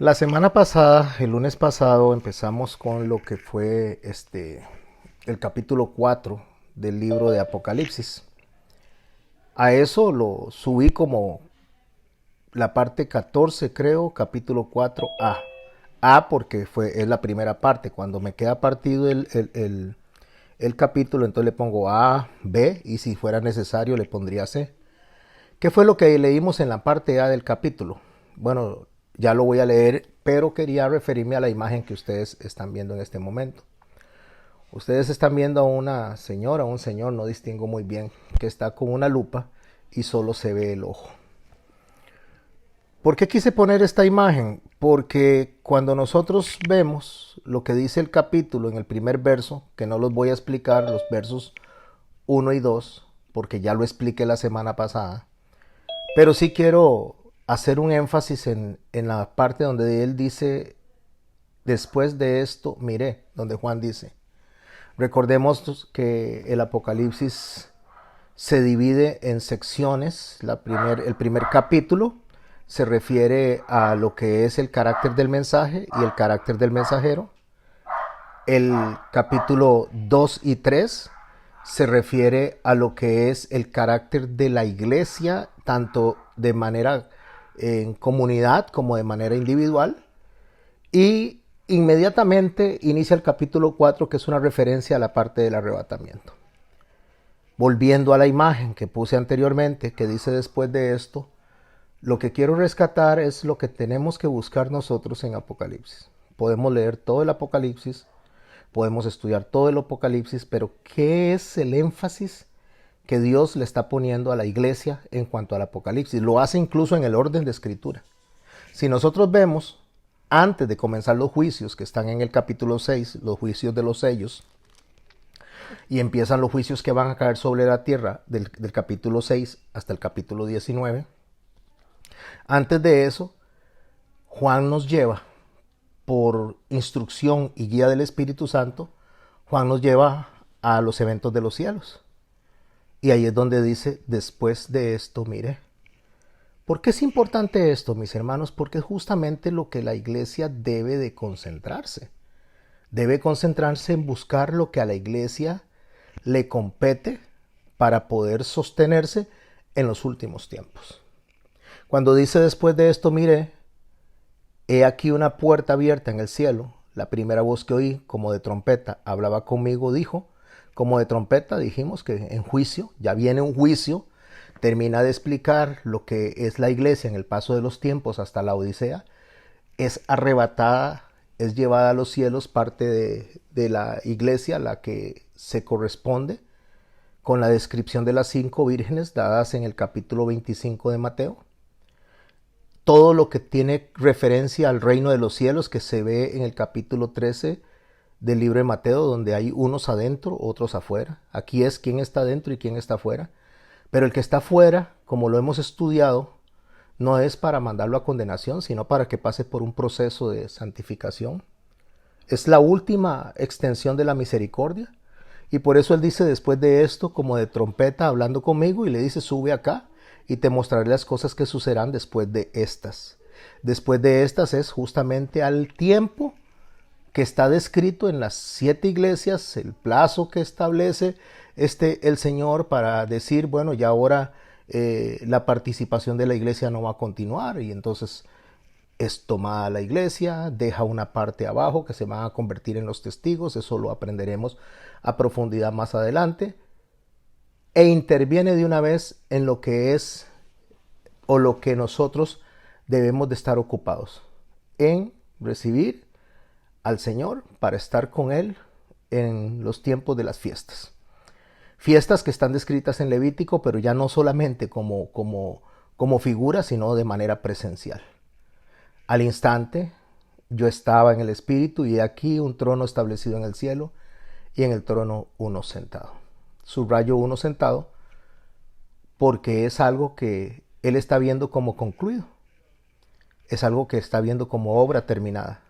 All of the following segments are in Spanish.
La semana pasada, el lunes pasado, empezamos con lo que fue el capítulo 4 del libro de Apocalipsis. A eso lo subí como la parte 14, creo, capítulo 4a. A porque es la primera parte. Cuando me queda partido el capítulo, entonces le pongo A, B y si fuera necesario le pondría C. ¿Qué fue lo que leímos en la parte A del capítulo? Bueno, ya lo voy a leer, pero quería referirme a la imagen que ustedes están viendo en este momento. Ustedes están viendo a una señora, un señor, no distingo muy bien, que está con una lupa y solo se ve el ojo. ¿Por qué quise poner esta imagen? Porque cuando nosotros vemos lo que dice el capítulo en el primer verso, que no los voy a explicar, los versos 1 y 2, porque ya lo expliqué la semana pasada, pero sí quiero hacer un énfasis en la parte donde él dice, después de esto, miré, donde Juan dice. Recordemos que el Apocalipsis se divide en secciones. El primer capítulo se refiere a lo que es el carácter del mensaje y el carácter del mensajero. El capítulo 2 y 3 se refiere a lo que es el carácter de la iglesia, tanto de manera en comunidad como de manera individual. Y inmediatamente inicia el capítulo 4, que es una referencia a la parte del arrebatamiento. Volviendo a la imagen que puse anteriormente, que dice después de esto, lo que quiero rescatar es lo que tenemos que buscar nosotros en Apocalipsis. Podemos leer todo el Apocalipsis, podemos estudiar todo el Apocalipsis, pero ¿qué es el énfasis que Dios le está poniendo a la iglesia en cuanto al Apocalipsis? Lo hace incluso en el orden de escritura. Si nosotros vemos, antes de comenzar los juicios que están en el capítulo 6, los juicios de los sellos, y empiezan los juicios que van a caer sobre la tierra del capítulo 6 hasta el capítulo 19, antes de eso, Juan nos lleva, por instrucción y guía del Espíritu Santo, Juan nos lleva a los eventos de los cielos. Y ahí es donde dice, después de esto, mire. ¿Por qué es importante esto, mis hermanos? Porque es justamente lo que la iglesia debe de concentrarse. Debe concentrarse en buscar lo que a la iglesia le compete para poder sostenerse en los últimos tiempos. Cuando dice después de esto, mire, he aquí una puerta abierta en el cielo. La primera voz que oí, como de trompeta, hablaba conmigo, dijo, como de trompeta, dijimos que en juicio, ya viene un juicio, termina de explicar lo que es la iglesia en el paso de los tiempos hasta la Odisea, es arrebatada, es llevada a los cielos parte de la iglesia, la que se corresponde con la descripción de las 5 vírgenes dadas en el capítulo 25 de Mateo. Todo lo que tiene referencia al reino de los cielos que se ve en el capítulo 13 del libro de Mateo, donde hay unos adentro, otros afuera. Aquí es quién está adentro y quién está afuera. Pero el que está afuera, como lo hemos estudiado, no es para mandarlo a condenación, sino para que pase por un proceso de santificación. Es la última extensión de la misericordia. Y por eso él dice después de esto, como de trompeta, hablando conmigo, y le dice, sube acá y te mostraré las cosas que sucederán después de estas. Después de estas es justamente al tiempo que está descrito en las 7 iglesias, el plazo que establece el Señor para decir, bueno, ya ahora la participación de la iglesia no va a continuar, y entonces es tomada la iglesia, deja una parte abajo que se van a convertir en los testigos, eso lo aprenderemos a profundidad más adelante, e interviene de una vez en lo que es o lo que nosotros debemos de estar ocupados, en recibir al Señor para estar con Él en los tiempos de las fiestas. Fiestas que están descritas en Levítico, pero ya no solamente como figura, sino de manera presencial. Al instante yo estaba en el Espíritu y he aquí un trono establecido en el cielo y en el trono uno sentado. Subrayo uno sentado porque es algo que Él está viendo como concluido. Es algo que está viendo como obra terminada.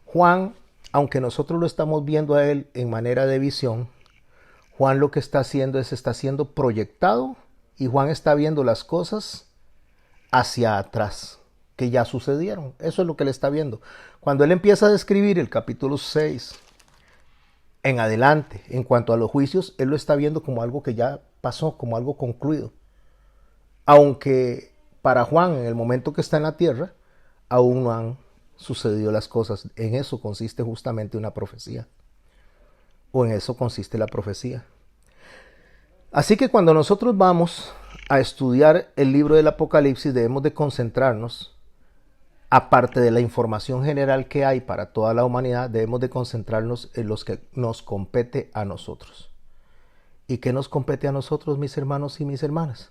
Juan, aunque nosotros lo estamos viendo a Él en manera de visión, Juan lo que está haciendo es está siendo proyectado y Juan está viendo las cosas hacia atrás. que ya sucedieron. Eso es lo que él está viendo. Cuando él empieza a describir el capítulo 6 en adelante, en cuanto a los juicios, él lo está viendo como algo que ya pasó, como algo concluido. Aunque para Juan, en el momento que está en la tierra, aún no han sucedido las cosas. En eso consiste justamente una profecía. O en eso consiste la profecía. Así que cuando nosotros vamos a estudiar el libro del Apocalipsis, debemos de concentrarnos, aparte de la información general que hay para toda la humanidad, debemos de concentrarnos en los que nos compete a nosotros. ¿Y qué nos compete a nosotros, mis hermanos y mis hermanas?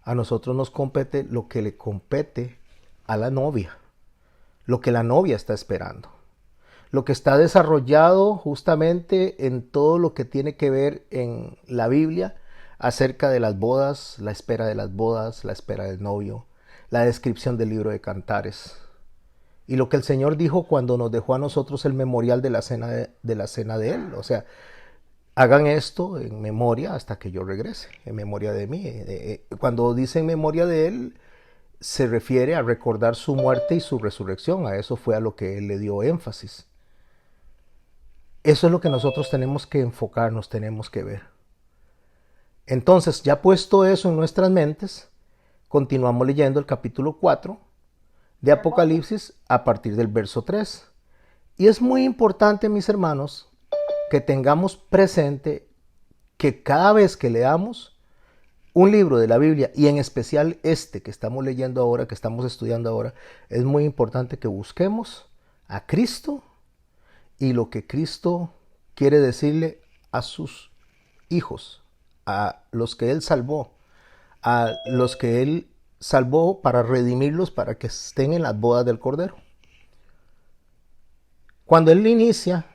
A nosotros nos compete lo que le compete a la novia, lo que la novia está esperando, lo que está desarrollado justamente en todo lo que tiene que ver en la Biblia acerca de las bodas, la espera de las bodas, la espera del novio, la descripción del libro de Cantares y lo que el Señor dijo cuando nos dejó a nosotros el memorial de la cena de Él. O sea, hagan esto en memoria hasta que yo regrese, en memoria de mí. Cuando dice en memoria de Él, se refiere a recordar su muerte y su resurrección. A eso fue a lo que Él le dio énfasis. Eso es lo que nosotros tenemos que enfocarnos, tenemos que ver. Entonces, ya puesto eso en nuestras mentes, continuamos leyendo el capítulo 4 de Apocalipsis a partir del verso 3. Y es muy importante, mis hermanos, que tengamos presente que cada vez que leamos un libro de la Biblia, y en especial este que estamos leyendo ahora, que estamos estudiando ahora, es muy importante que busquemos a Cristo y lo que Cristo quiere decirle a sus hijos, a los que Él salvó, a los que Él salvó para redimirlos, para que estén en las bodas del Cordero. Cuando Él inicia,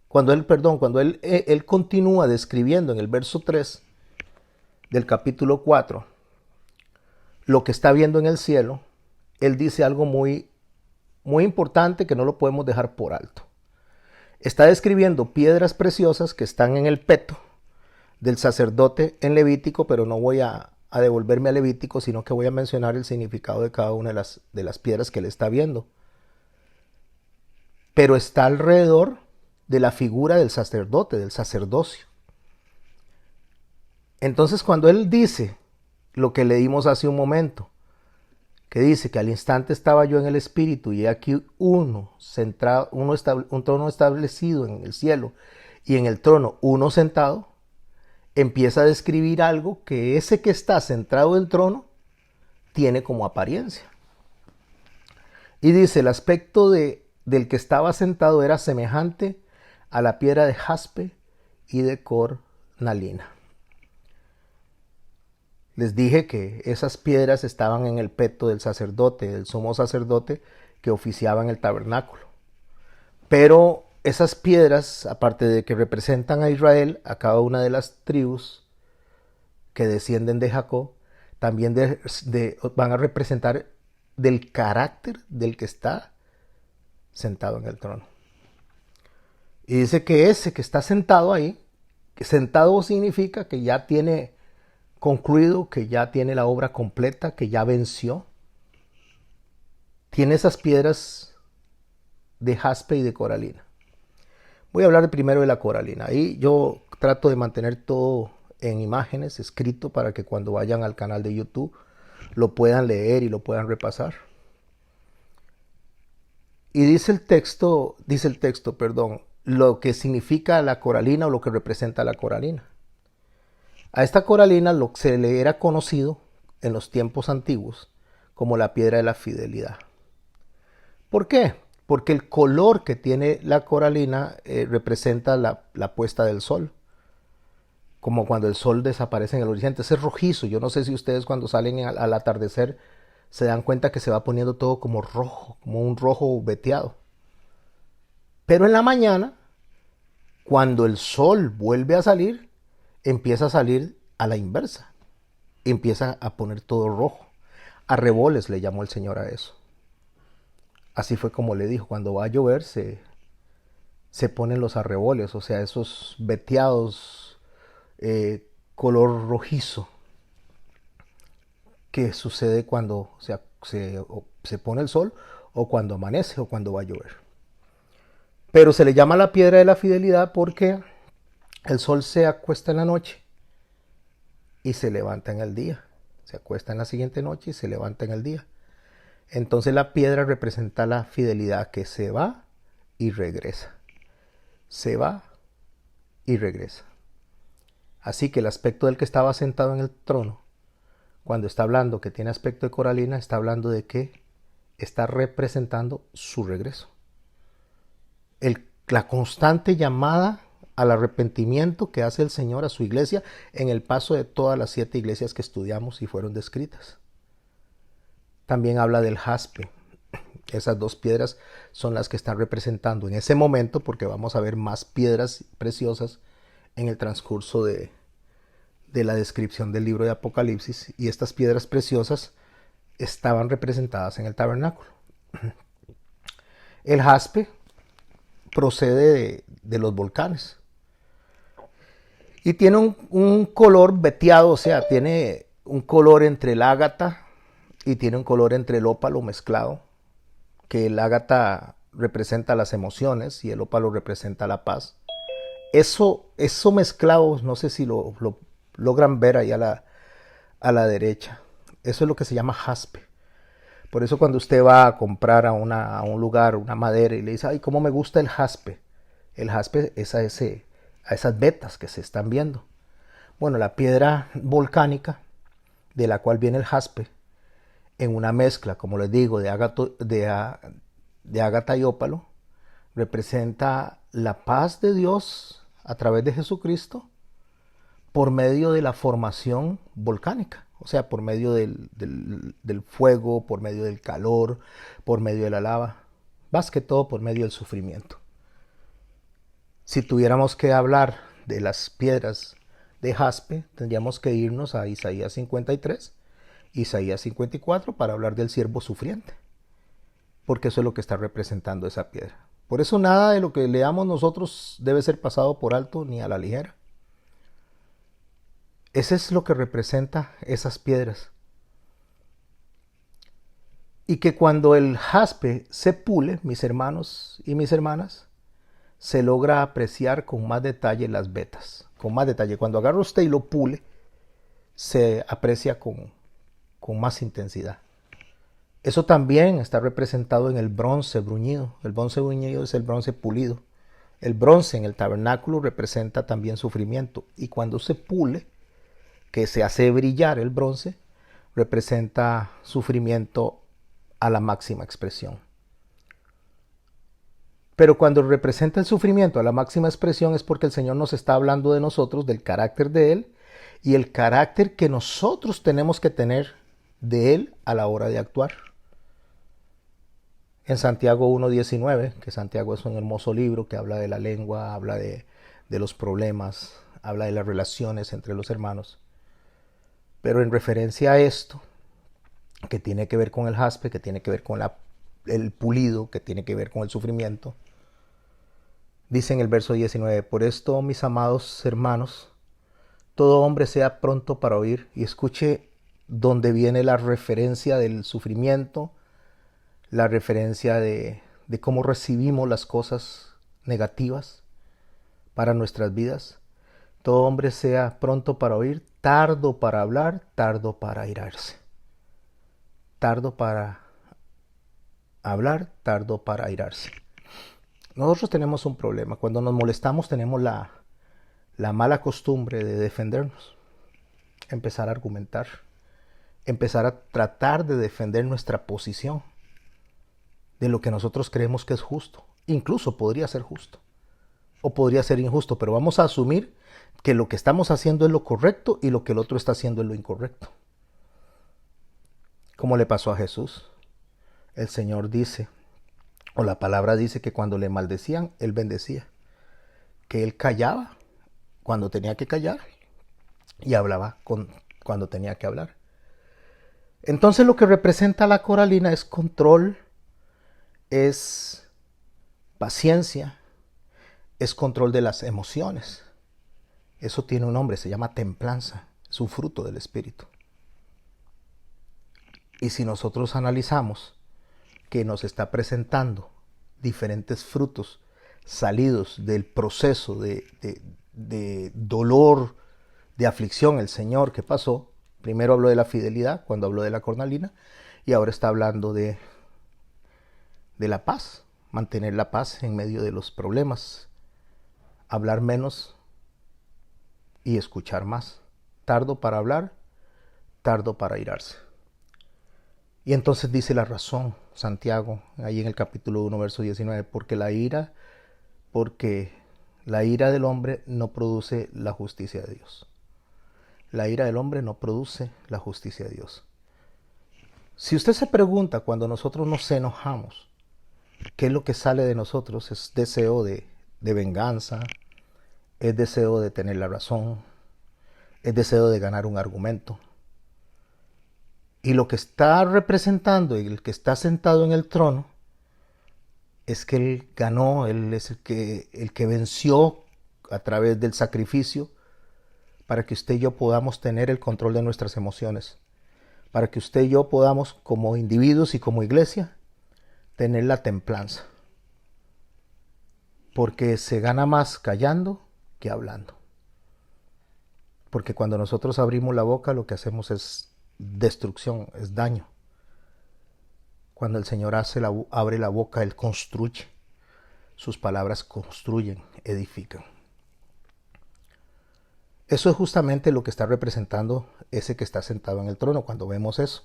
cuando Él continúa describiendo en el verso 3 del capítulo 4 lo que está viendo en el cielo, Él dice algo muy, muy importante que no lo podemos dejar por alto. Está describiendo piedras preciosas que están en el peto del sacerdote en Levítico, pero no voy a devolverme a Levítico, sino que voy a mencionar el significado de cada una de las piedras que él está viendo. Pero está alrededor de la figura del sacerdote, del sacerdocio. Entonces, cuando él dice lo que leímos hace un momento, que dice que al instante estaba yo en el espíritu y aquí un trono establecido en el cielo y en el trono uno sentado, empieza a describir algo que ese que está centrado en el trono tiene como apariencia. Y dice, el aspecto del que estaba sentado era semejante a la piedra de jaspe y de cornalina. Les dije que esas piedras estaban en el peto del sacerdote, del sumo sacerdote que oficiaba en el tabernáculo. Pero esas piedras, aparte de que representan a Israel, a cada una de las tribus que descienden de Jacob, también van a representar del carácter del que está sentado en el trono. Y dice que ese que está sentado ahí, que sentado significa que ya tiene concluido, que ya tiene la obra completa, que ya venció. Tiene esas piedras de jaspe y de coralina. Voy a hablar primero de la coralina. Ahí yo trato de mantener todo en imágenes, escrito, para que cuando vayan al canal de YouTube lo puedan leer y lo puedan repasar. Y dice el texto, lo que significa la coralina o lo que representa la coralina. A esta coralina lo que se le era conocido en los tiempos antiguos como la piedra de la fidelidad. ¿Por qué? Porque el color que tiene la coralina representa la puesta del sol. Como cuando el sol desaparece en el horizonte. Ese es rojizo. Yo no sé si ustedes cuando salen al atardecer se dan cuenta que se va poniendo todo como rojo, como un rojo veteado. Pero en la mañana, cuando el sol vuelve a salir, empieza a salir a la inversa. Empieza a poner todo rojo. Arreboles le llamó el Señor a eso. Así fue como le dijo, cuando va a llover se ponen los arreboles, o sea, esos veteados color rojizo que sucede cuando se pone el sol, o cuando amanece, o cuando va a llover. Pero se le llama la piedra de la fidelidad porque el sol se acuesta en la noche y se levanta en el día. Se acuesta en la siguiente noche y se levanta en el día. Entonces la piedra representa la fidelidad, que se va y regresa. Se va y regresa. Así que el aspecto del que estaba sentado en el trono, cuando está hablando que tiene aspecto de coralina, está hablando de que está representando su regreso. La constante llamada al arrepentimiento que hace el Señor a su iglesia en el paso de todas las 7 iglesias que estudiamos y fueron descritas. También habla del jaspe. Esas 2 piedras son las que están representando en ese momento, porque vamos a ver más piedras preciosas en el transcurso de la descripción del libro de Apocalipsis, y estas piedras preciosas estaban representadas en el tabernáculo. El jaspe procede de los volcanes y tiene un color veteado, o sea, tiene un color entre el ágata y tiene un color entre el ópalo mezclado, que el ágata representa las emociones y el ópalo representa la paz. Eso mezclado, no sé si lo logran ver ahí a la derecha. Eso es lo que se llama jaspe. Por eso cuando usted va a comprar a un lugar una madera y le dice, ay, cómo me gusta el jaspe. El jaspe es a esas vetas que se están viendo. Bueno, la piedra volcánica, de la cual viene el jaspe, en una mezcla, como les digo, de ágata y ópalo, representa la paz de Dios a través de Jesucristo por medio de la formación volcánica, o sea, por medio del fuego, por medio del calor, por medio de la lava, más que todo por medio del sufrimiento. Si tuviéramos que hablar de las piedras de jaspe, tendríamos que irnos a Isaías 53, Isaías 54 para hablar del siervo sufriente, porque eso es lo que está representando esa piedra. Por eso nada de lo que leamos nosotros debe ser pasado por alto ni a la ligera. Ese es lo que representa esas piedras. Y que cuando el jaspe se pule, mis hermanos y mis hermanas, se logra apreciar con más detalle las vetas. Con más detalle. Cuando agarra usted y lo pule, se aprecia con más intensidad. Eso también está representado en el bronce bruñido. El bronce bruñido es el bronce pulido. El bronce en el tabernáculo representa también sufrimiento. Y cuando se pule, que se hace brillar el bronce, representa sufrimiento a la máxima expresión. Pero cuando representa el sufrimiento a la máxima expresión es porque el Señor nos está hablando de nosotros, del carácter de Él y el carácter que nosotros tenemos que tener de Él a la hora de actuar. En Santiago 1:19, que Santiago es un hermoso libro que habla de la lengua, habla de los problemas, habla de las relaciones entre los hermanos. Pero en referencia a esto, que tiene que ver con el jaspe, que tiene que ver con el pulido, que tiene que ver con el sufrimiento, dice en el verso 19, por esto, mis amados hermanos, todo hombre sea pronto para oír, y escuche dónde viene la referencia del sufrimiento, la referencia de cómo recibimos las cosas negativas para nuestras vidas. Todo hombre sea pronto para oír, tardo para hablar, tardo para airarse. Tardo para hablar, tardo para airarse. Nosotros tenemos un problema. Cuando nos molestamos tenemos la mala costumbre de defendernos. Empezar a argumentar. Empezar a tratar de defender nuestra posición de lo que nosotros creemos que es justo. Incluso podría ser justo. O podría ser injusto. Pero vamos a asumir que lo que estamos haciendo es lo correcto y lo que el otro está haciendo es lo incorrecto. Como le pasó a Jesús. El Señor dice, o la palabra dice que cuando le maldecían, Él bendecía. Que Él callaba cuando tenía que callar y hablaba cuando tenía que hablar. Entonces lo que representa la coralina es control, es paciencia, es control de las emociones. Eso tiene un nombre, se llama templanza, es un fruto del Espíritu. Y si nosotros analizamos que nos está presentando diferentes frutos salidos del proceso de dolor, de aflicción, el Señor que pasó, primero habló de la fidelidad cuando habló de la cornalina, y ahora está hablando de la paz, mantener la paz en medio de los problemas, hablar menos y escuchar más, tardo para hablar, tardo para irarse. Y entonces dice la razón, Santiago, ahí en el capítulo 1, verso 19, porque la ira del hombre no produce la justicia de Dios. La ira del hombre no produce la justicia de Dios. Si usted se pregunta cuando nosotros nos enojamos, ¿qué es lo que sale de nosotros? Es deseo de venganza, es deseo de tener la razón, es deseo de ganar un argumento. Y lo que está representando y el que está sentado en el trono es que Él ganó, Él es el que venció a través del sacrificio para que usted y yo podamos tener el control de nuestras emociones, para que usted y yo podamos, como individuos y como iglesia, tener la templanza. Porque se gana más callando que hablando. Porque cuando nosotros abrimos la boca, lo que hacemos es destrucción, es daño. Cuando el Señor abre la boca, Él construye. Sus palabras construyen, edifican. Eso es justamente lo que está representando ese que está sentado en el trono cuando vemos eso.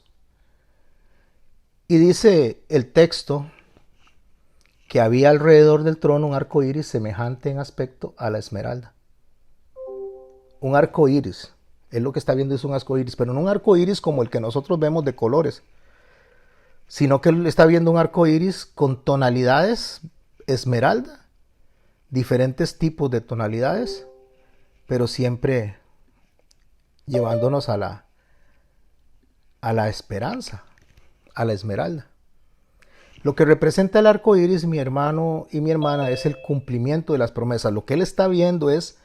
Y dice el texto que había alrededor del trono un arco iris semejante en aspecto a la esmeralda. Un arco iris, él lo que está viendo es un arco iris, pero no un arco iris como el que nosotros vemos de colores, sino que él está viendo un arco iris con tonalidades esmeralda, diferentes tipos de tonalidades, pero siempre llevándonos a la esperanza, a la esmeralda. Lo que representa el arco iris, mi hermano y mi hermana, es el cumplimiento de las promesas. Lo que él está viendo es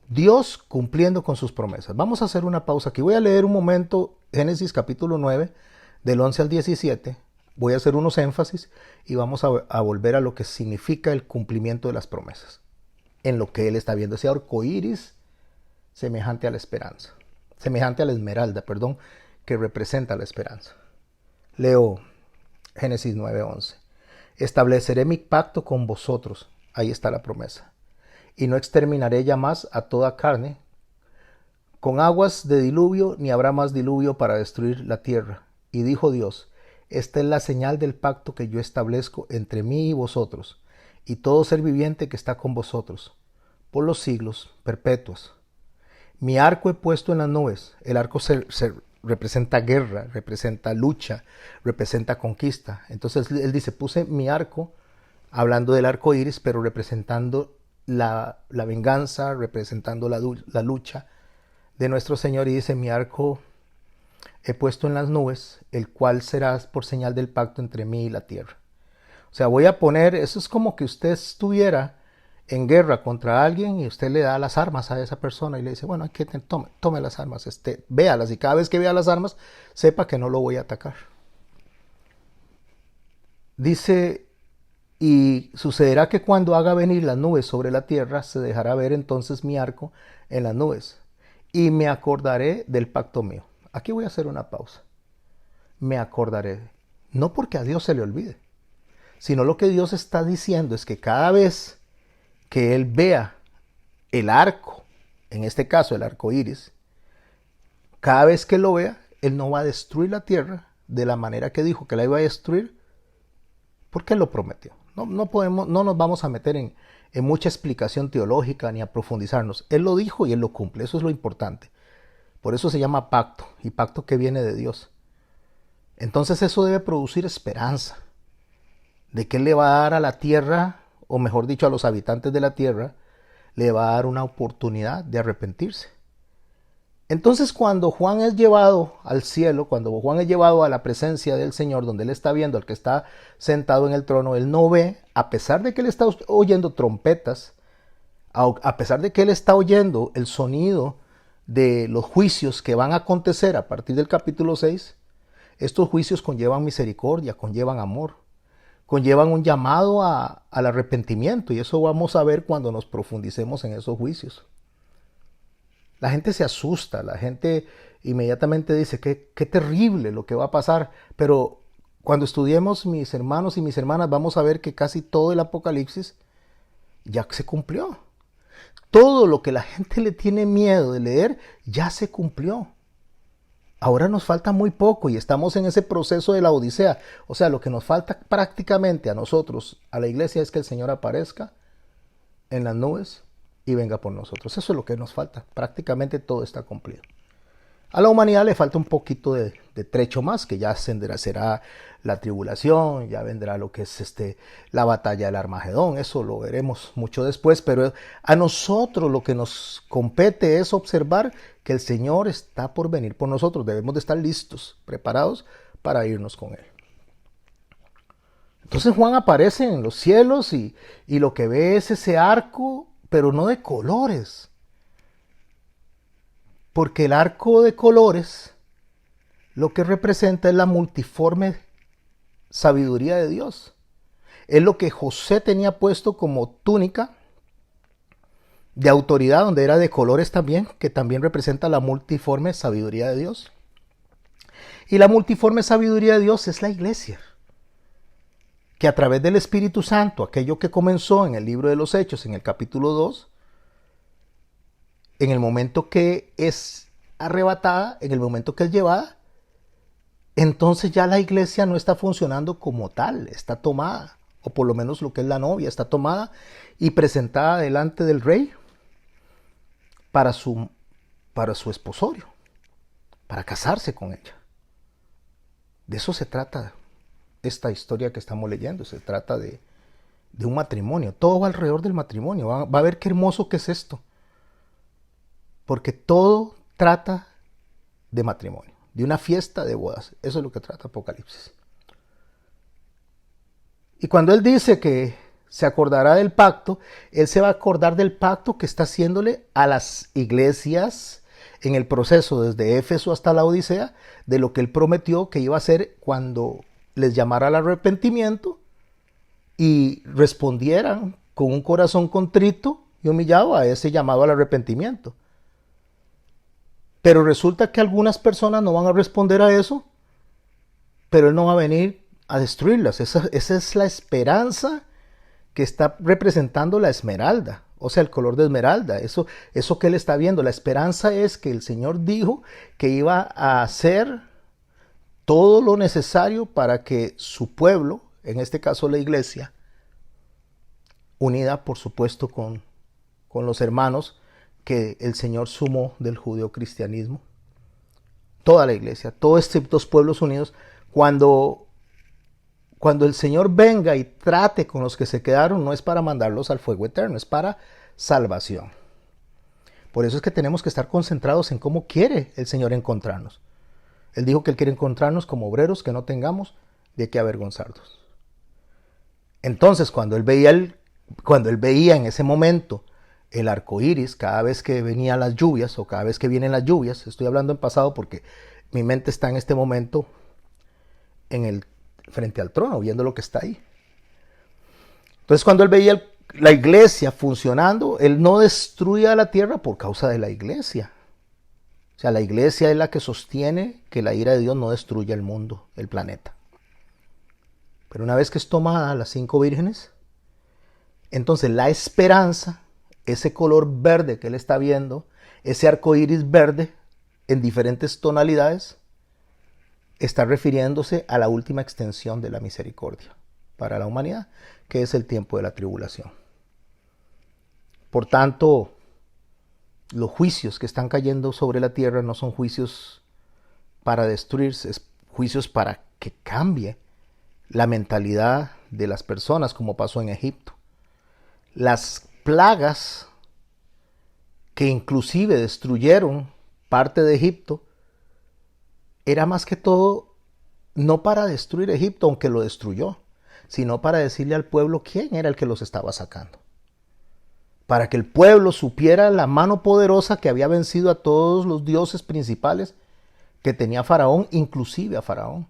Dios cumpliendo con sus promesas. Vamos a hacer una pausa aquí. Voy a leer un momento Génesis capítulo 9, del 11 al 17. Voy a hacer unos énfasis y vamos a volver a lo que significa el cumplimiento de las promesas. En lo que él está viendo, ese arco iris semejante a la esperanza, semejante a la esmeralda, perdón, que representa la esperanza. Leo Génesis 9:11. Estableceré mi pacto con vosotros, ahí está la promesa, y no exterminaré ya más a toda carne. Con aguas de diluvio ni habrá más diluvio para destruir la tierra. Y dijo Dios, esta es la señal del pacto que yo establezco entre mí y vosotros, y todo ser viviente que está con vosotros, por los siglos perpetuos. Mi arco he puesto en las nubes. El arco se representa guerra, representa lucha, representa conquista. Entonces él dice, puse mi arco, hablando del arco iris, pero representando la venganza, representando la lucha de nuestro Señor. Y dice, mi arco he puesto en las nubes, el cual será por señal del pacto entre mí y la tierra. O sea, voy a poner, eso es como que usted estuviera en guerra contra alguien y usted le da las armas a esa persona y le dice, bueno, aquí tome las armas, véalas, y cada vez que vea las armas, sepa que no lo voy a atacar. Dice, y sucederá que cuando haga venir las nubes sobre la tierra, se dejará ver entonces mi arco en las nubes, y me acordaré del pacto mío. Aquí voy a hacer una pausa. Me acordaré, no porque a Dios se le olvide, sino lo que Dios está diciendo es que cada vez que Él vea el arco, en este caso el arco iris, cada vez que lo vea, Él no va a destruir la tierra de la manera que dijo que la iba a destruir, porque Él lo prometió. No nos vamos a meter en mucha explicación teológica ni a profundizarnos. Él lo dijo y Él lo cumple, eso es lo importante. Por eso se llama pacto, y pacto que viene de Dios. Entonces eso debe producir esperanza, de que Él le va a dar a la tierra, o mejor dicho a los habitantes de la tierra, le va a dar una oportunidad de arrepentirse. Entonces cuando Juan es llevado al cielo, cuando Juan es llevado a la presencia del Señor, donde él está viendo al que está sentado en el trono, él no ve, a pesar de que él está oyendo trompetas, a pesar de que él está oyendo el sonido de los juicios que van a acontecer a partir del capítulo 6, Estos juicios conllevan misericordia, conllevan amor, conllevan un llamado al arrepentimiento, y eso vamos a ver cuando nos profundicemos en esos juicios. La gente se asusta, la gente inmediatamente dice qué terrible lo que va a pasar, pero cuando estudiemos, mis hermanos y mis hermanas, vamos a ver que casi todo el Apocalipsis ya se cumplió. Todo lo que la gente le tiene miedo de leer ya se cumplió. Ahora nos falta muy poco y estamos en ese proceso de la Odisea. O sea, lo que nos falta prácticamente a nosotros, a la iglesia, es que el Señor aparezca en las nubes y venga por nosotros. Eso es lo que nos falta. Prácticamente todo está cumplido. A la humanidad le falta un poquito de trecho más, que ya será la tribulación, ya vendrá lo que es la batalla del Armagedón. Eso lo veremos mucho después, pero a nosotros lo que nos compete es observar que el Señor está por venir por nosotros. Debemos de estar listos, preparados para irnos con Él. Entonces Juan aparece en los cielos y lo que ve es ese arco, pero no de colores. Porque el arco de colores lo que representa es la multiforme sabiduría de Dios. Es lo que José tenía puesto como túnica de autoridad, donde era de colores también, que también representa la multiforme sabiduría de Dios. Y la multiforme sabiduría de Dios es la iglesia, que a través del Espíritu Santo, aquello que comenzó en el libro de los Hechos, en el capítulo 2, en el momento que es arrebatada, en el momento que es llevada, entonces ya la iglesia no está funcionando como tal, está tomada, o por lo menos lo que es la novia, está tomada y presentada delante del rey para su esposorio, para casarse con ella. De eso se trata esta historia que estamos leyendo, se trata de un matrimonio, todo va alrededor del matrimonio, va a ver qué hermoso que es esto. Porque todo trata de matrimonio, de una fiesta de bodas. Eso es lo que trata Apocalipsis. Y cuando él dice que se acordará del pacto, él se va a acordar del pacto que está haciéndole a las iglesias en el proceso desde Éfeso hasta la Odisea, de lo que él prometió que iba a hacer cuando les llamara al arrepentimiento y respondieran con un corazón contrito y humillado a ese llamado al arrepentimiento. Pero resulta que algunas personas no van a responder a eso, pero Él no va a venir a destruirlas. Esa es la esperanza que está representando la esmeralda, o sea, el color de esmeralda. Eso que Él está viendo. La esperanza es que el Señor dijo que iba a hacer todo lo necesario para que su pueblo, en este caso la iglesia, unida por supuesto con los hermanos, que el Señor sumó del judeocristianismo, toda la iglesia, todos estos dos pueblos unidos, cuando el Señor venga y trate con los que se quedaron, no es para mandarlos al fuego eterno, es para salvación. Por eso es que tenemos que estar concentrados en cómo quiere el Señor encontrarnos. Él dijo que Él quiere encontrarnos como obreros que no tengamos de qué avergonzarnos. Entonces, cuando Él veía en ese momento el arco iris, cada vez que venían las lluvias o cada vez que vienen las lluvias, estoy hablando en pasado porque mi mente está en este momento frente al trono, viendo lo que está ahí. Entonces, cuando él veía la iglesia funcionando, él no destruía la tierra por causa de la iglesia. O sea, la iglesia es la que sostiene que la ira de Dios no destruya el mundo, el planeta. Pero una vez que es tomada las 5 vírgenes, entonces la esperanza, ese color verde que él está viendo, ese arco iris verde en diferentes tonalidades, está refiriéndose a la última extensión de la misericordia para la humanidad, que es el tiempo de la tribulación. Por tanto, los juicios que están cayendo sobre la tierra no son juicios para destruirse, es juicios para que cambie la mentalidad de las personas, como pasó en Egipto. Las plagas que inclusive destruyeron parte de Egipto, era más que todo no para destruir Egipto, aunque lo destruyó, sino para decirle al pueblo quién era el que los estaba sacando. Para que el pueblo supiera la mano poderosa que había vencido a todos los dioses principales, que tenía Faraón, inclusive a Faraón.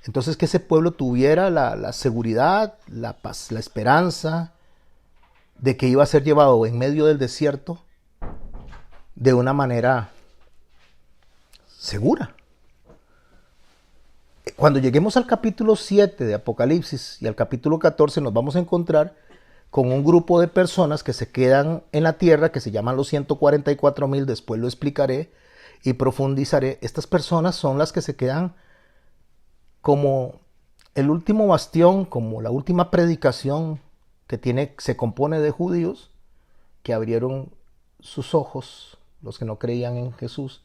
Entonces que ese pueblo tuviera la seguridad, la paz, la esperanza de que iba a ser llevado en medio del desierto de una manera segura. Cuando lleguemos al capítulo 7 de Apocalipsis y al capítulo 14 nos vamos a encontrar con un grupo de personas que se quedan en la tierra, que se llaman los 144,000, después lo explicaré y profundizaré. Estas personas son las que se quedan como el último bastión, como la última predicación se compone de judíos que abrieron sus ojos, los que no creían en Jesús,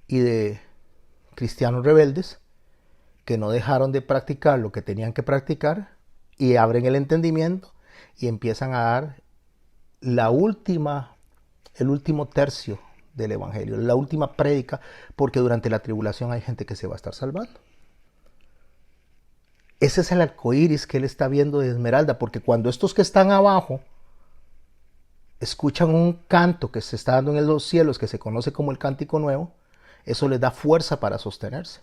y de cristianos rebeldes que no dejaron de practicar lo que tenían que practicar y abren el entendimiento y empiezan a dar el último tercio del evangelio, la última prédica, porque durante la tribulación hay gente que se va a estar salvando. Ese es el arco iris que él está viendo de Esmeralda, porque cuando estos que están abajo escuchan un canto que se está dando en los cielos, que se conoce como el Cántico Nuevo, eso les da fuerza para sostenerse.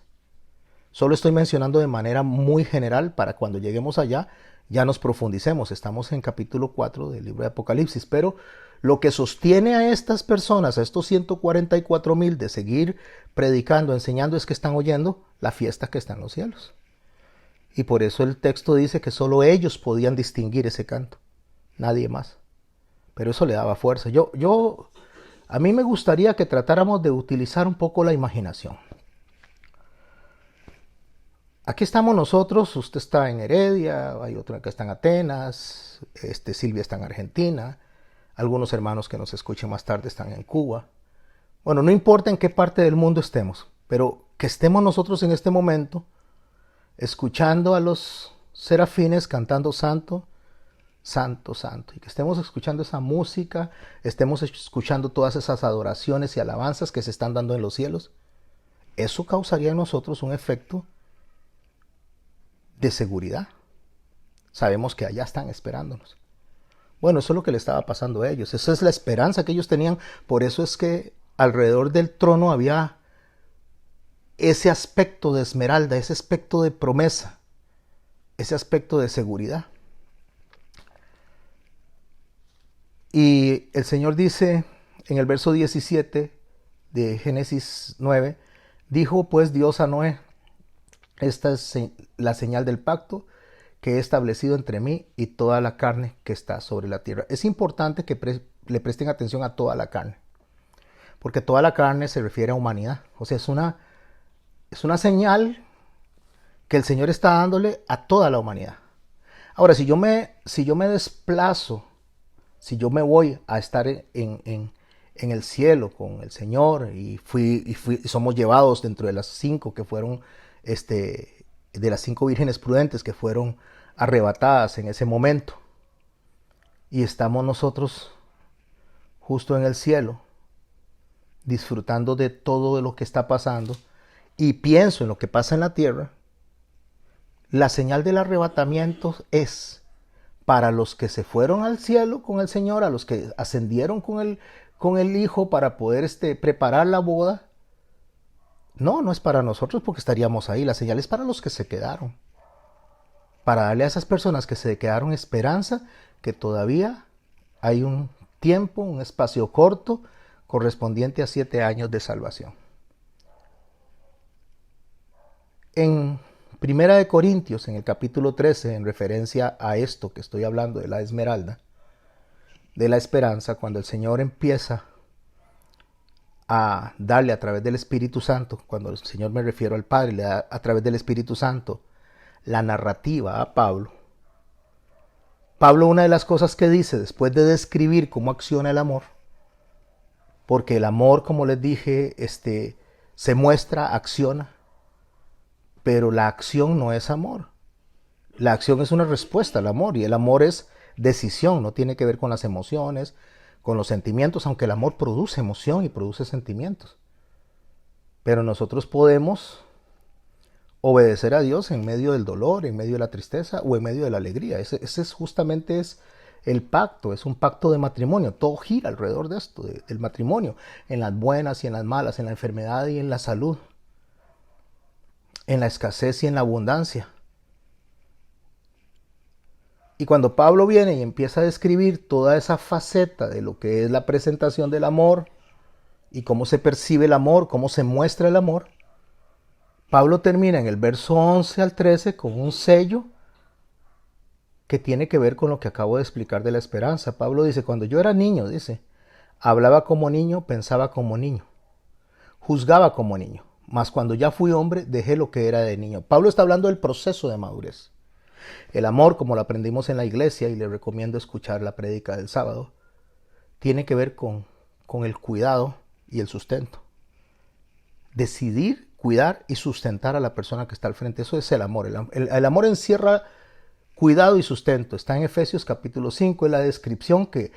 Solo estoy mencionando de manera muy general para cuando lleguemos allá ya nos profundicemos. Estamos en capítulo 4 del libro de Apocalipsis, pero lo que sostiene a estas personas, a estos 144,000 de seguir predicando, enseñando, es que están oyendo la fiesta que está en los cielos. Y por eso el texto dice que solo ellos podían distinguir ese canto, nadie más. Pero eso le daba fuerza. A mí me gustaría que tratáramos de utilizar un poco la imaginación. Aquí estamos nosotros, usted está en Heredia, hay otro que está en Atenas, Silvia está en Argentina, algunos hermanos que nos escuchen más tarde están en Cuba. Bueno, no importa en qué parte del mundo estemos, pero que estemos nosotros en este momento escuchando a los serafines cantando santo, santo, santo, y que estemos escuchando esa música, estemos escuchando todas esas adoraciones y alabanzas que se están dando en los cielos. Eso causaría en nosotros un efecto de seguridad. Sabemos que allá están esperándonos. Bueno, eso es lo que le estaba pasando a ellos. Esa es la esperanza que ellos tenían. Por eso es que alrededor del trono había ese aspecto de esmeralda, ese aspecto de promesa, ese aspecto de seguridad. Y el Señor dice en el verso 17 de Génesis 9, dijo pues Dios a Noé, esta es la señal del pacto que he establecido entre mí y toda la carne que está sobre la tierra. Es importante que le presten atención a toda la carne, porque toda la carne se refiere a humanidad. O sea, es una señal que el Señor está dándole a toda la humanidad. Ahora, si yo me desplazo, si yo me voy a estar en el cielo con el Señor y somos llevados dentro de las 5 que fueron de las 5 vírgenes prudentes que fueron arrebatadas en ese momento, y estamos nosotros justo en el cielo disfrutando de todo lo que está pasando, y pienso en lo que pasa en la tierra, la señal del arrebatamiento es para los que se fueron al cielo con el Señor, a los que ascendieron con el Hijo para poder preparar la boda. No es para nosotros porque estaríamos ahí. La señal es para los que se quedaron. Para darle a esas personas que se quedaron esperanza que todavía hay un tiempo, un espacio corto correspondiente a 7 años de salvación. En Primera de Corintios, en el capítulo 13, en referencia a esto que estoy hablando de la esmeralda, de la esperanza, cuando el Señor empieza a darle a través del Espíritu Santo, cuando el Señor, me refiero al Padre, le da a través del Espíritu Santo la narrativa a Pablo. Pablo, una de las cosas que dice después de describir cómo acciona el amor, porque el amor, como les dije, se muestra, acciona, pero la acción no es amor. La acción es una respuesta al amor, y el amor es decisión, no tiene que ver con las emociones, con los sentimientos, aunque el amor produce emoción y produce sentimientos. Pero nosotros podemos obedecer a Dios en medio del dolor, en medio de la tristeza o en medio de la alegría. Ese es justamente el pacto, es un pacto de matrimonio. Todo gira alrededor de esto, del matrimonio, en las buenas y en las malas, en la enfermedad y en la salud, en la escasez y en la abundancia. Y cuando Pablo viene y empieza a describir toda esa faceta de lo que es la presentación del amor y cómo se percibe el amor, cómo se muestra el amor, Pablo termina en el verso 11 al 13 con un sello que tiene que ver con lo que acabo de explicar de la esperanza. Pablo dice, cuando yo era niño, dice, hablaba como niño, pensaba como niño, juzgaba como niño, mas cuando ya fui hombre, dejé lo que era de niño. Pablo está hablando del proceso de madurez. El amor, como lo aprendimos en la iglesia, y le recomiendo escuchar la prédica del sábado, tiene que ver con el cuidado y el sustento. Decidir, cuidar y sustentar a la persona que está al frente. Eso es el amor. El amor encierra cuidado y sustento. Está en Efesios capítulo 5, es la descripción que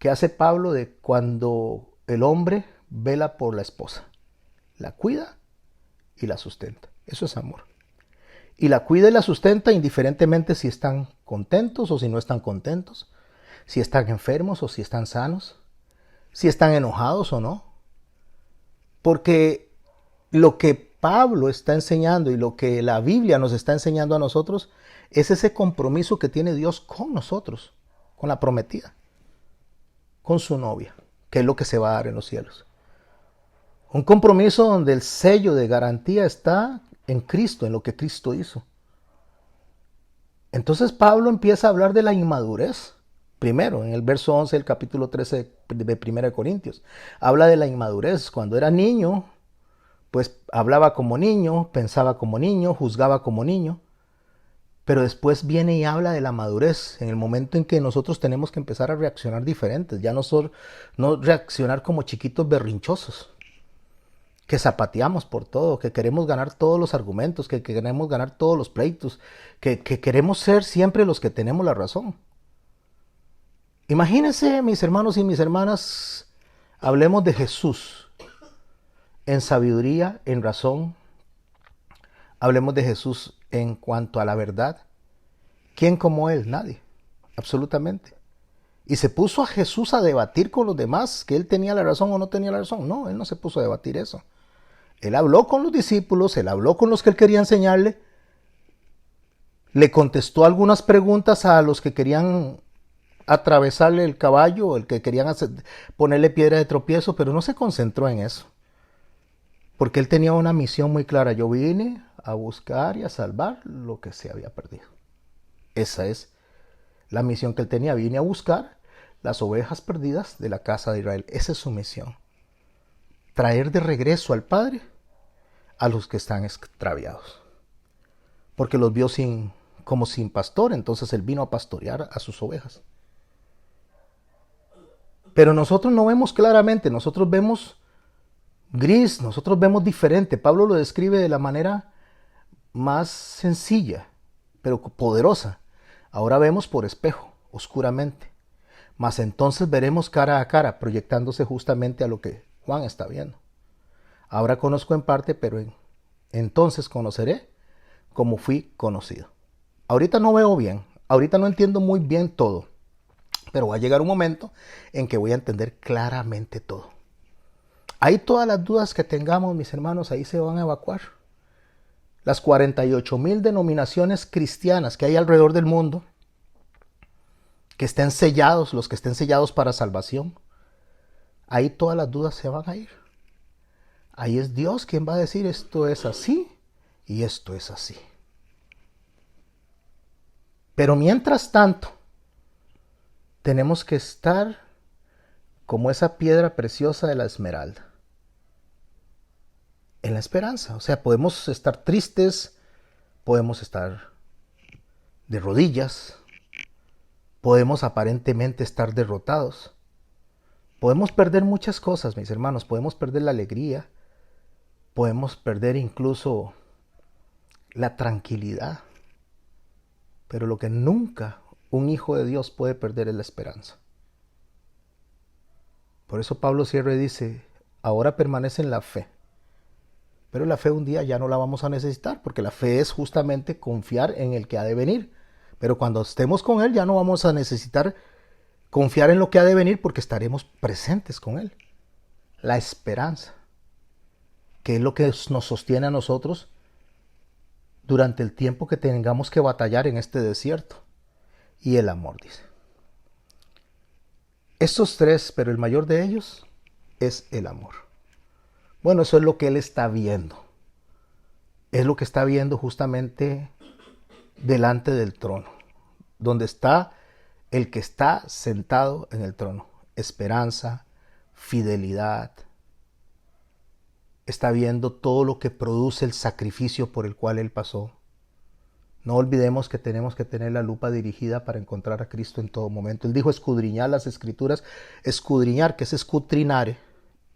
hace Pablo de cuando el hombre vela por la esposa. La cuida y la sustenta. Eso es amor. Y la cuida y la sustenta indiferentemente si están contentos o si no están contentos, si están enfermos o si están sanos, si están enojados o no. Porque lo que Pablo está enseñando y lo que la Biblia nos está enseñando a nosotros es ese compromiso que tiene Dios con nosotros, con la prometida, con su novia, que es lo que se va a dar en los cielos. Un compromiso donde el sello de garantía está en Cristo, en lo que Cristo hizo. Entonces Pablo empieza a hablar de la inmadurez. Primero, en el verso 11 del capítulo 13 de 1 Corintios. Habla de la inmadurez. Cuando era niño, pues hablaba como niño, pensaba como niño, juzgaba como niño. Pero después viene y habla de la madurez, en el momento en que nosotros tenemos que empezar a reaccionar diferentes. Ya no reaccionar como chiquitos berrinchosos, que zapateamos por todo, que queremos ganar todos los argumentos, que queremos ganar todos los pleitos, que queremos ser siempre los que tenemos la razón. Imagínense, mis hermanos y mis hermanas, hablemos de Jesús en sabiduría, en razón. Hablemos de Jesús en cuanto a la verdad. ¿Quién como Él? Nadie, absolutamente. Y se puso a Jesús a debatir con los demás, que Él tenía la razón o no tenía la razón. No, Él no se puso a debatir eso. Él habló con los discípulos, Él habló con los que Él quería enseñarle, le contestó algunas preguntas a los que querían atravesarle el caballo, el que querían ponerle piedra de tropiezo, pero no se concentró en eso. Porque Él tenía una misión muy clara. Yo vine a buscar y a salvar lo que se había perdido. Esa es la misión que Él tenía. Vine a buscar las ovejas perdidas de la casa de Israel. Esa es su misión. Traer de regreso al Padre a los que están extraviados. Porque los vio como sin pastor, entonces Él vino a pastorear a sus ovejas. Pero nosotros no vemos claramente, nosotros vemos gris, nosotros vemos diferente. Pablo lo describe de la manera más sencilla, pero poderosa. Ahora vemos por espejo, oscuramente. Mas entonces veremos cara a cara, proyectándose justamente a lo que Juan está viendo. Ahora conozco en parte, pero entonces conoceré como fui conocido. Ahorita no veo bien, ahorita no entiendo muy bien todo, pero va a llegar un momento en que voy a entender claramente todo. Ahí todas las dudas que tengamos, mis hermanos, ahí se van a evacuar. Las 48,000 denominaciones cristianas que hay alrededor del mundo, que estén sellados, los que estén sellados para salvación, ahí todas las dudas se van a ir. Ahí es Dios quien va a decir esto es así y esto es así. Pero mientras tanto, tenemos que estar como esa piedra preciosa de la esmeralda, en la esperanza. O sea, podemos estar tristes, podemos estar de rodillas, podemos aparentemente estar derrotados, podemos perder muchas cosas, mis hermanos, podemos perder la alegría, podemos perder incluso la tranquilidad, pero lo que nunca un hijo de Dios puede perder es la esperanza. Por eso Pablo cierra y dice, ahora permanece en la fe, pero la fe un día ya no la vamos a necesitar, porque la fe es justamente confiar en el que ha de venir, pero cuando estemos con Él ya no vamos a necesitar Confiar en lo que ha de venir porque estaremos presentes con Él. La esperanza, que es lo que nos sostiene a nosotros durante el tiempo que tengamos que batallar en este desierto. Y el amor, dice. Estos tres, pero el mayor de ellos es el amor. Bueno, eso es lo que Él está viendo. Es lo que está viendo justamente delante del trono, donde está el que está sentado en el trono. Esperanza, fidelidad. Está viendo todo lo que produce el sacrificio por el cual Él pasó. No olvidemos que tenemos que tener la lupa dirigida para encontrar a Cristo en todo momento. Él dijo escudriñar las escrituras. Escudriñar, que es escudrinare.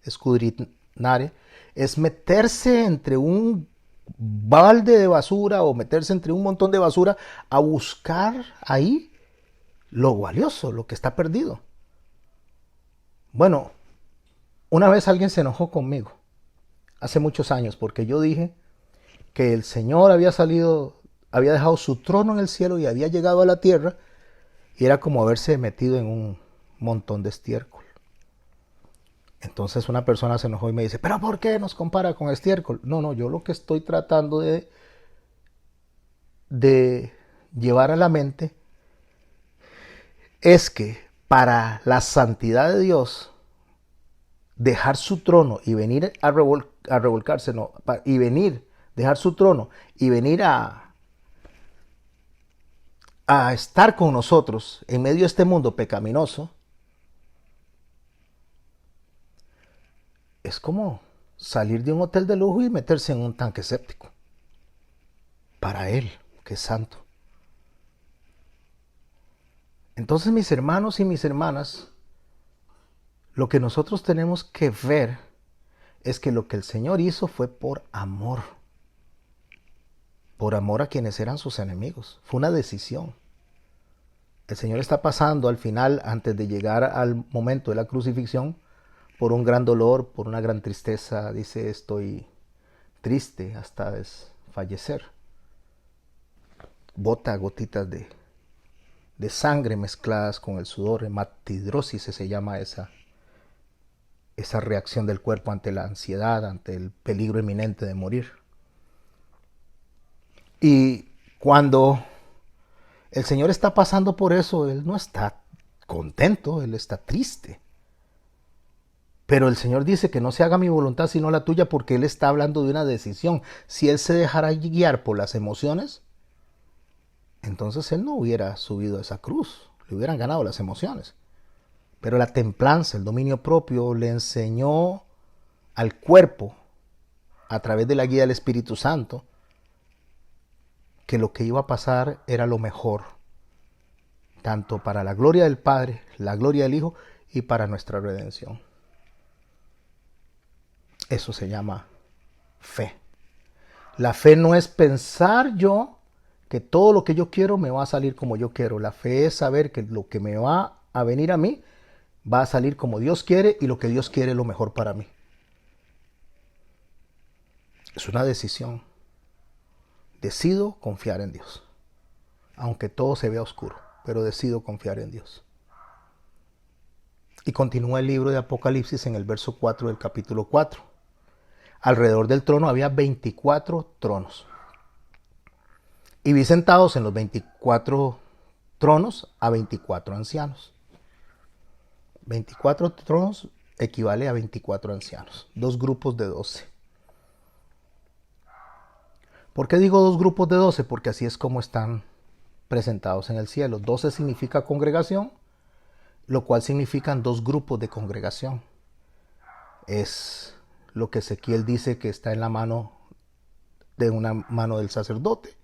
Escudrinare es meterse entre un balde de basura o meterse entre un montón de basura a buscar ahí lo valioso, lo que está perdido. Bueno, una vez alguien se enojó conmigo, hace muchos años, porque yo dije que el Señor había dejado su trono en el cielo y había llegado a la tierra, y era como haberse metido en un montón de estiércol. Entonces una persona se enojó y me dice, ¿pero por qué nos compara con estiércol? No, yo lo que estoy tratando de llevar a la mente es que para la santidad de Dios, dejar su trono y venir a revolcarse, no, y venir, dejar su trono y venir a estar con nosotros en medio de este mundo pecaminoso, es como salir de un hotel de lujo y meterse en un tanque séptico. Para Él, que es santo. Entonces, mis hermanos y mis hermanas, lo que nosotros tenemos que ver es que lo que el Señor hizo fue por amor. Por amor a quienes eran sus enemigos. Fue una decisión. El Señor está pasando al final, antes de llegar al momento de la crucifixión, por un gran dolor, por una gran tristeza. Dice, estoy triste hasta desfallecer. Bota gotitas de sangre mezcladas con el sudor. Hematidrosis se llama esa reacción del cuerpo ante la ansiedad, ante el peligro inminente de morir. Y cuando el Señor está pasando por eso, Él no está contento, Él está triste. Pero el Señor dice que no se haga mi voluntad sino la tuya, porque Él está hablando de una decisión. Si Él se dejara guiar por las emociones, entonces Él no hubiera subido a esa cruz, le hubieran ganado las emociones. Pero la templanza, el dominio propio, le enseñó al cuerpo, a través de la guía del Espíritu Santo, que lo que iba a pasar era lo mejor, tanto para la gloria del Padre, la gloria del Hijo y para nuestra redención. Eso se llama fe. La fe no es pensar yo que todo lo que yo quiero me va a salir como yo quiero. La fe es saber que lo que me va a venir a mí va a salir como Dios quiere, y lo que Dios quiere es lo mejor para mí. Es una decisión. Decido confiar en Dios, aunque todo se vea oscuro, pero decido confiar en Dios. Y continúa el libro de Apocalipsis en el verso 4 del capítulo 4. Alrededor del trono había 24 tronos. Y vi sentados en los 24 tronos a 24 ancianos. 24 tronos equivale a 24 ancianos, dos grupos de 12. ¿Por qué digo dos grupos de 12? Porque así es como están presentados en el cielo. 12 significa congregación, lo cual significan dos grupos de congregación. Es lo que Ezequiel dice que está en la mano de una mano del sacerdote,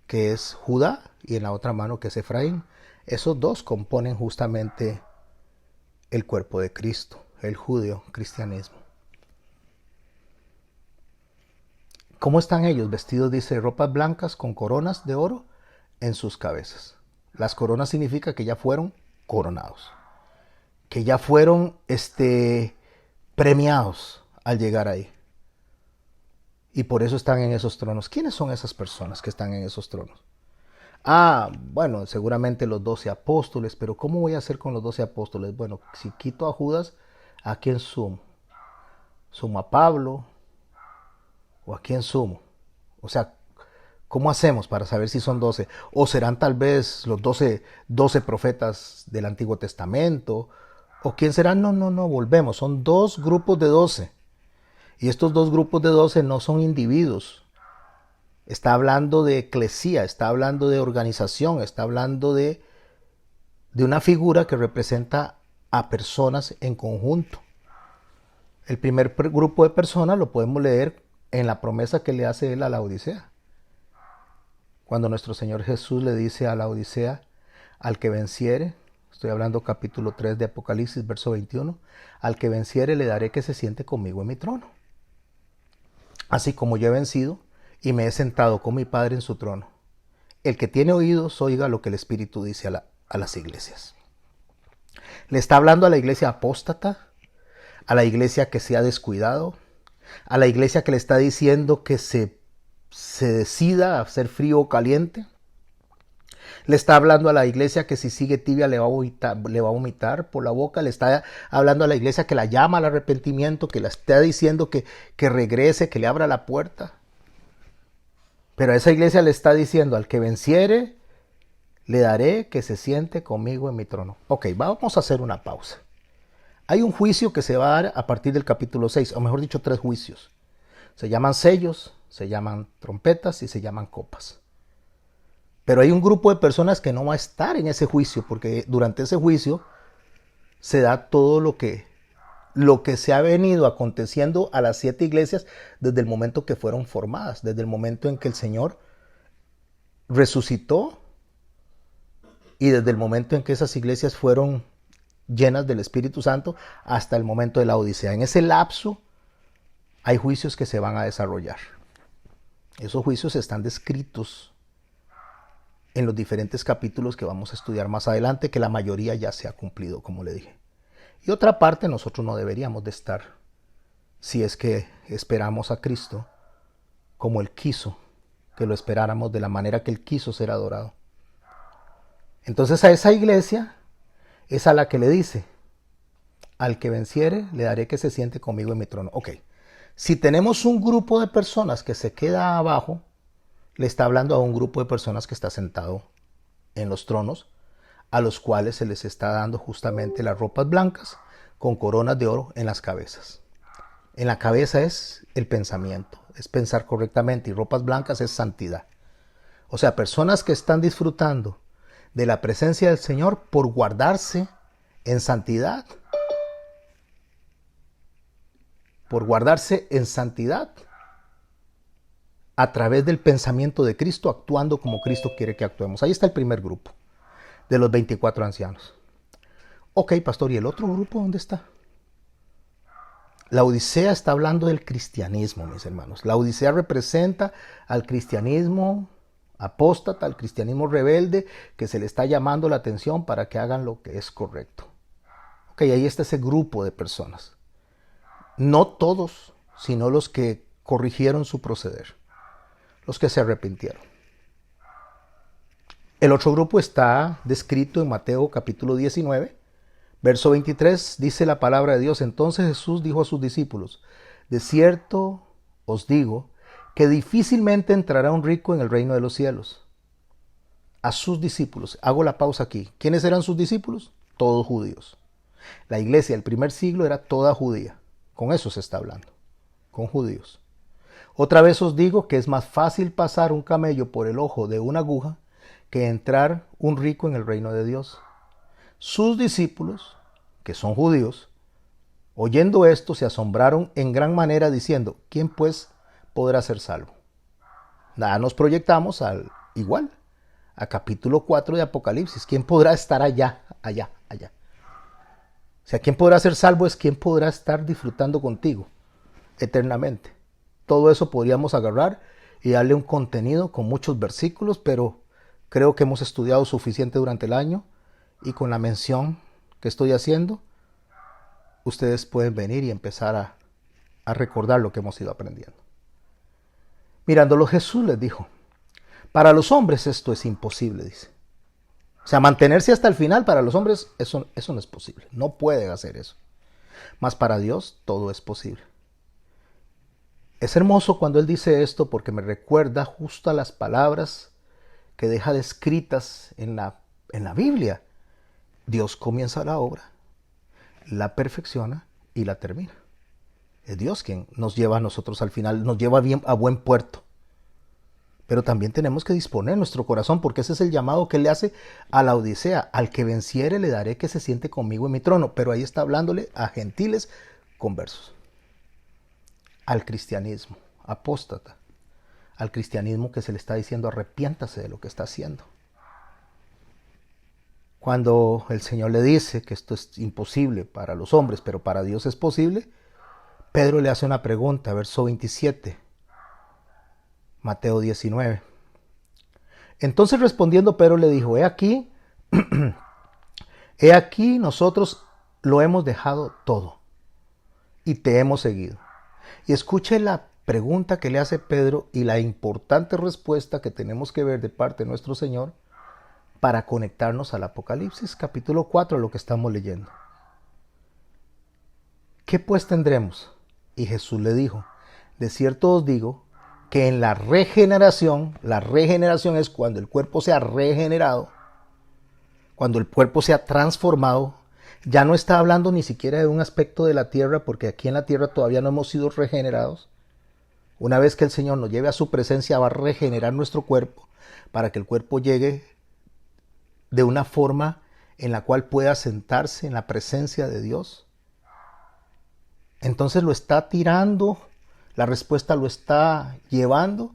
que es Judá, y en la otra mano que es Efraín. Esos dos componen justamente el cuerpo de Cristo, el judeo-cristianismo. ¿Cómo están ellos? Vestidos, dice, ropas blancas con coronas de oro en sus cabezas. Las coronas significa que ya fueron coronados, que ya fueron premiados al llegar ahí. Y por eso están en esos tronos. ¿Quiénes son esas personas que están en esos tronos? Bueno, seguramente los 12 apóstoles, pero ¿cómo voy a hacer con los 12 apóstoles? Bueno, si quito a Judas, ¿a quién sumo? ¿Sumo a Pablo o a quién sumo? O sea, ¿cómo hacemos para saber si son 12? ¿O serán tal vez los 12 profetas del Antiguo Testamento? ¿O quién serán? No, no, no, volvemos. Son dos grupos de 12. Y estos dos grupos de 12 no son individuos. Está hablando de eclesía, está hablando de organización, está hablando de una figura que representa a personas en conjunto. El primer grupo de personas lo podemos leer en la promesa que le hace él a la Odisea. Cuando nuestro Señor Jesús le dice a la Odisea, al que venciere, estoy hablando capítulo 3 de Apocalipsis, verso 21, al que venciere le daré que se siente conmigo en mi trono. Así como yo he vencido y me he sentado con mi Padre en su trono. El que tiene oídos, oiga lo que el Espíritu dice a las iglesias. Le está hablando a la iglesia apóstata, a la iglesia que se ha descuidado, a la iglesia que le está diciendo que se decida a ser frío o caliente. Le está hablando a la iglesia que si sigue tibia le va a vomitar por la boca. Le está hablando a la iglesia que la llama al arrepentimiento, que le está diciendo que regrese, que le abra la puerta. Pero a esa iglesia le está diciendo, al que venciere, le daré que se siente conmigo en mi trono. Ok, vamos a hacer una pausa. Hay un juicio que se va a dar a partir del capítulo 6, o mejor dicho, 3 juicios. Se llaman sellos, se llaman trompetas y se llaman copas. Pero hay un grupo de personas que no va a estar en ese juicio, porque durante ese juicio se da todo lo que se ha venido aconteciendo a las 7 iglesias desde el momento que fueron formadas, desde el momento en que el Señor resucitó y desde el momento en que esas iglesias fueron llenas del Espíritu Santo hasta el momento de la Odisea. En ese lapso hay juicios que se van a desarrollar. Esos juicios están descritos en los diferentes capítulos que vamos a estudiar más adelante, que la mayoría ya se ha cumplido, como le dije. Y otra parte nosotros no deberíamos de estar, si es que esperamos a Cristo como Él quiso que lo esperáramos, de la manera que Él quiso ser adorado. Entonces a esa iglesia es a la que le dice, al que venciere le daré que se siente conmigo en mi trono. Ok, si tenemos un grupo de personas que se queda abajo, le está hablando a un grupo de personas que está sentado en los tronos, a los cuales se les está dando justamente las ropas blancas con coronas de oro en las cabezas. En la cabeza es el pensamiento, es pensar correctamente, y ropas blancas es santidad. O sea, personas que están disfrutando de la presencia del Señor por guardarse en santidad. Por guardarse en santidad a través del pensamiento de Cristo, actuando como Cristo quiere que actuemos. Ahí está el primer grupo de los 24 ancianos. Ok, pastor, ¿y el otro grupo dónde está? La Odisea está hablando del cristianismo, mis hermanos. La Odisea representa al cristianismo apóstata, al cristianismo rebelde, que se le está llamando la atención para que hagan lo que es correcto. Ok, ahí está ese grupo de personas. No todos, sino los que corrigieron su proceder, los que se arrepintieron. El otro grupo está descrito en Mateo capítulo 19, verso 23, dice la palabra de Dios. Entonces Jesús dijo a sus discípulos, de cierto os digo que difícilmente entrará un rico en el reino de los cielos. A sus discípulos, hago la pausa aquí. ¿Quiénes eran sus discípulos? Todos judíos. La iglesia del primer siglo era toda judía. Con eso se está hablando, con judíos. Otra vez os digo que es más fácil pasar un camello por el ojo de una aguja que entrar un rico en el reino de Dios. Sus discípulos, que son judíos, oyendo esto se asombraron en gran manera diciendo, ¿quién pues podrá ser salvo? Nada, nos proyectamos igual, a capítulo 4 de Apocalipsis. ¿Quién podrá estar allá? O sea, ¿quién podrá ser salvo? Es quien podrá estar disfrutando contigo eternamente. Todo eso podríamos agarrar y darle un contenido con muchos versículos, pero creo que hemos estudiado suficiente durante el año y con la mención que estoy haciendo, ustedes pueden venir y empezar a recordar lo que hemos ido aprendiendo. Mirándolo Jesús les dijo, Para los hombres esto es imposible, dice. O sea, mantenerse hasta el final para los hombres, eso no es posible. No pueden hacer eso. Mas para Dios todo es posible. Es hermoso cuando Él dice esto porque me recuerda justo a las palabras que deja descritas en la Biblia. Dios comienza la obra, la perfecciona y la termina. Es Dios quien nos lleva a nosotros al final, nos lleva bien a buen puerto. Pero también tenemos que disponer nuestro corazón, porque ese es el llamado que Él le hace a la Odisea. Al que venciere le daré que se siente conmigo en mi trono. Pero ahí está hablándole a gentiles conversos. Al cristianismo apóstata. Al cristianismo que se le está diciendo arrepiéntase de lo que está haciendo. Cuando el Señor le dice que esto es imposible para los hombres, pero para Dios es posible, Pedro le hace una pregunta, verso 27. Mateo 19. Entonces respondiendo Pedro le dijo, he aquí nosotros lo hemos dejado todo y te hemos seguido. Y escuche la pregunta que le hace Pedro y la importante respuesta que tenemos que ver de parte de nuestro Señor para conectarnos al Apocalipsis capítulo 4, lo que estamos leyendo. ¿Qué pues tendremos? Y Jesús le dijo, de cierto os digo que en la regeneración es cuando el cuerpo sea regenerado, cuando el cuerpo sea transformado. Ya no está hablando ni siquiera de un aspecto de la tierra, porque aquí en la tierra todavía no hemos sido regenerados. Una vez que el Señor nos lleve a su presencia, va a regenerar nuestro cuerpo para que el cuerpo llegue de una forma en la cual pueda sentarse en la presencia de Dios. Entonces lo está tirando, la respuesta lo está llevando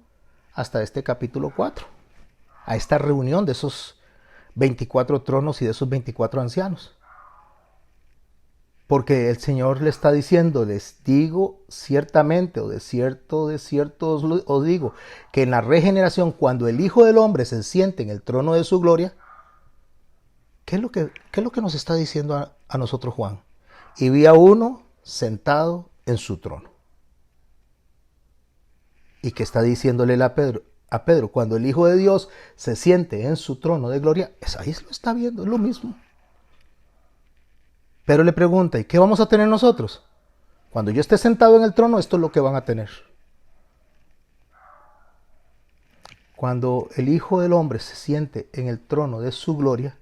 hasta este capítulo 4, a esta reunión de esos 24 tronos y de esos 24 ancianos. Porque el Señor le está diciendo, les digo ciertamente, o de cierto os digo, que en la regeneración, cuando el Hijo del Hombre se siente en el trono de su gloria, ¿qué es lo que nos está diciendo a nosotros Juan? Y vi a uno sentado en su trono. Y que está diciéndole a Pedro, cuando el Hijo de Dios se siente en su trono de gloria, ahí lo está viendo, es lo mismo. Pero le pregunta, ¿y qué vamos a tener nosotros? Cuando yo esté sentado en el trono, esto es lo que van a tener. Cuando el Hijo del Hombre se siente en el trono de su gloria,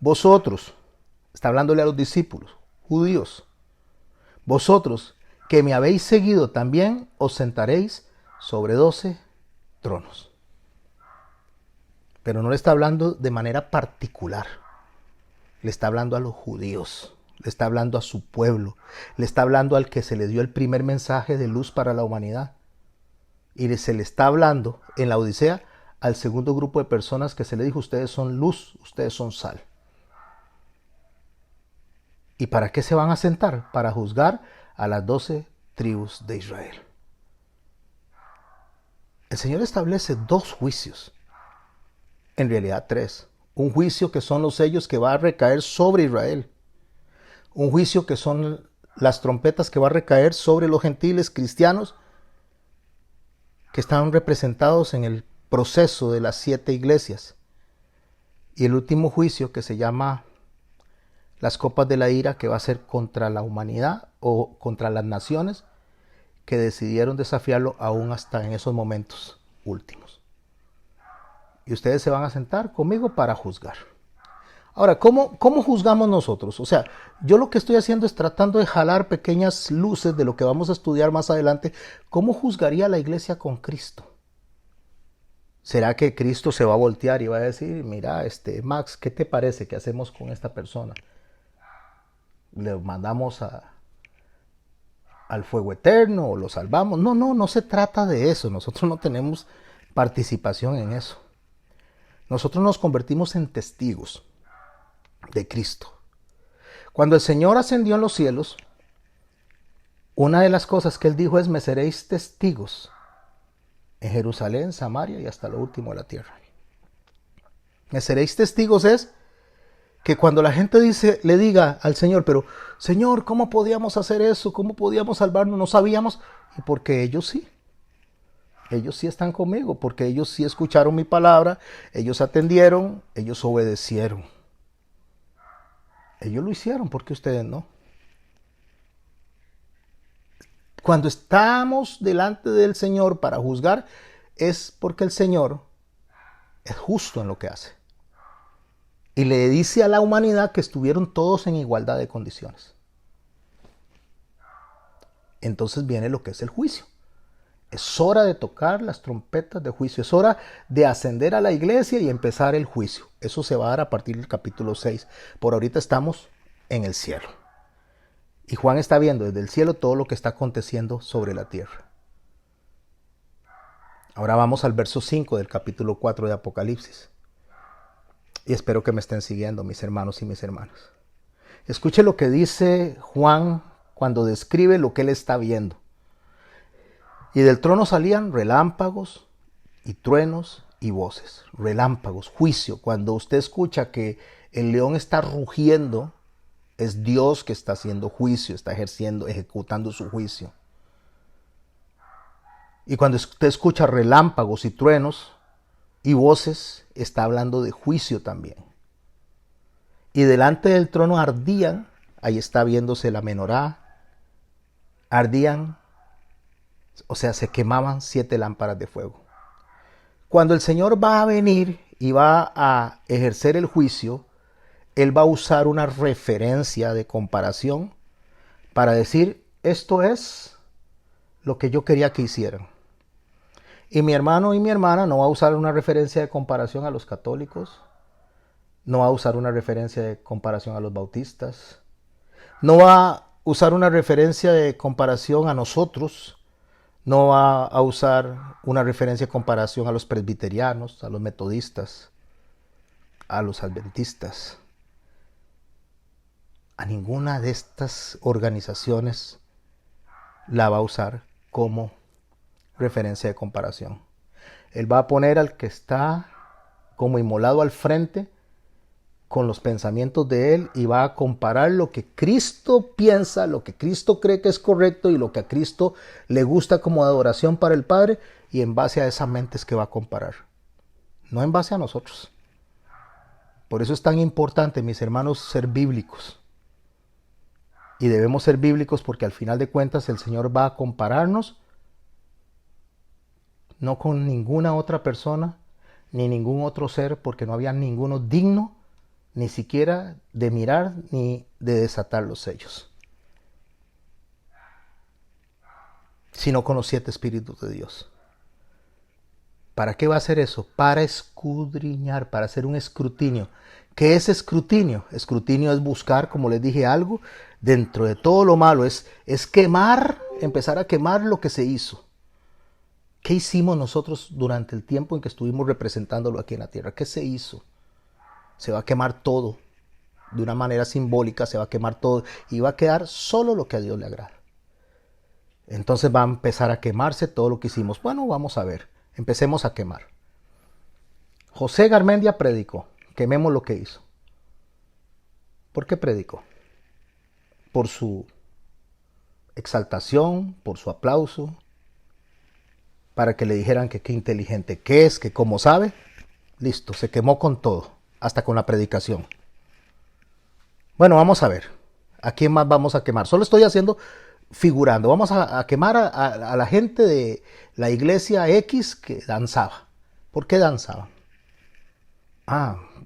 vosotros, está hablándole a los discípulos, judíos, vosotros que me habéis seguido también os sentaréis sobre 12 tronos. Pero no le está hablando de manera particular, le está hablando a los judíos. Le está hablando a su pueblo, le está hablando al que se le dio el primer mensaje de luz para la humanidad. Y se le está hablando en la Odisea al segundo grupo de personas que se le dijo, ustedes son luz, ustedes son sal. ¿Y para qué se van a sentar? Para juzgar a las 12 tribus de Israel. El Señor establece 2 juicios, en realidad 3. Un juicio que son los sellos que va a recaer sobre Israel. Un juicio que son las trompetas que va a recaer sobre los gentiles cristianos que están representados en el proceso de las 7 iglesias. Y el último juicio que se llama las copas de la ira, que va a ser contra la humanidad o contra las naciones que decidieron desafiarlo aún hasta en esos momentos últimos. Y ustedes se van a sentar conmigo para juzgar. Ahora, ¿cómo juzgamos nosotros? O sea, yo lo que estoy haciendo es tratando de jalar pequeñas luces de lo que vamos a estudiar más adelante. ¿Cómo juzgaría la iglesia con Cristo? ¿Será que Cristo se va a voltear y va a decir, mira, Max, ¿qué te parece que hacemos con esta persona? ¿Le mandamos al fuego eterno o lo salvamos? No se trata de eso. Nosotros no tenemos participación en eso. Nosotros nos convertimos en testigos de Cristo. Cuando el Señor ascendió en los cielos, una de las cosas que Él dijo es, me seréis testigos en Jerusalén, Samaria y hasta lo último de la tierra. Me seréis testigos es que cuando la gente le diga al Señor, pero Señor, ¿cómo podíamos hacer eso? ¿Cómo podíamos salvarnos? No sabíamos. Y porque ellos sí. Ellos sí están conmigo porque ellos sí escucharon mi palabra, ellos atendieron, ellos obedecieron. Ellos lo hicieron porque ustedes no. Cuando estamos delante del Señor para juzgar es porque el Señor es justo en lo que hace. Y le dice a la humanidad que estuvieron todos en igualdad de condiciones. Entonces viene lo que es el juicio. Es hora de tocar las trompetas de juicio. Es hora de ascender a la iglesia y empezar el juicio. Eso se va a dar a partir del capítulo 6. Por ahorita estamos en el cielo. Y Juan está viendo desde el cielo todo lo que está aconteciendo sobre la tierra. Ahora vamos al verso 5 del capítulo 4 de Apocalipsis. Y espero que me estén siguiendo, mis hermanos y mis hermanas. Escuche lo que dice Juan cuando describe lo que él está viendo. Y del trono salían relámpagos y truenos y voces. Relámpagos, juicio. Cuando usted escucha que el león está rugiendo, es Dios que está haciendo juicio, está ejecutando su juicio. Y cuando usted escucha relámpagos y truenos y voces, está hablando de juicio también. Y delante del trono ardían, ahí está viéndose la menorá, ardían, o sea, se quemaban 7 lámparas de fuego. Cuando el Señor va a venir y va a ejercer el juicio, Él va a usar una referencia de comparación para decir, esto es lo que yo quería que hicieran. Y mi hermano y mi hermana no va a usar una referencia de comparación a los católicos, no va a usar una referencia de comparación a los bautistas, no va a usar una referencia de comparación a nosotros, no va a usar una referencia de comparación a los presbiterianos, a los metodistas, a los adventistas. A ninguna de estas organizaciones la va a usar como referencia de comparación. Él va a poner al que está como inmolado al frente con los pensamientos de él y va a comparar lo que Cristo piensa, lo que Cristo cree que es correcto y lo que a Cristo le gusta como adoración para el Padre, y en base a esa mente es que va a comparar, no en base a nosotros. Por eso es tan importante, mis hermanos, ser bíblicos. Y debemos ser bíblicos porque al final de cuentas el Señor va a compararnos no con ninguna otra persona ni ningún otro ser, porque no había ninguno digno ni siquiera de mirar ni de desatar los sellos, sino con los 7 espíritus de Dios. ¿Para qué va a hacer eso? Para escudriñar, para hacer un escrutinio. ¿Qué es escrutinio? Escrutinio es buscar, como les dije, algo dentro de todo lo malo. Es quemar, empezar a quemar lo que se hizo. ¿Qué hicimos nosotros durante el tiempo en que estuvimos representándolo aquí en la tierra? ¿Qué se hizo? Se va a quemar todo. De una manera simbólica se va a quemar todo. Y va a quedar solo lo que a Dios le agrada. Entonces va a empezar a quemarse todo lo que hicimos. Bueno, vamos a ver. Empecemos a quemar. José Garmendia predicó. Quememos lo que hizo. ¿Por qué predicó? Por su exaltación, por su aplauso, para que le dijeran que qué inteligente que es, que cómo sabe. Listo, se quemó con todo, hasta con la predicación. Bueno, vamos a ver. ¿A quién más vamos a quemar? Solo estoy figurando. Vamos a quemar a la gente de la iglesia X que danzaba. ¿Por qué danzaban?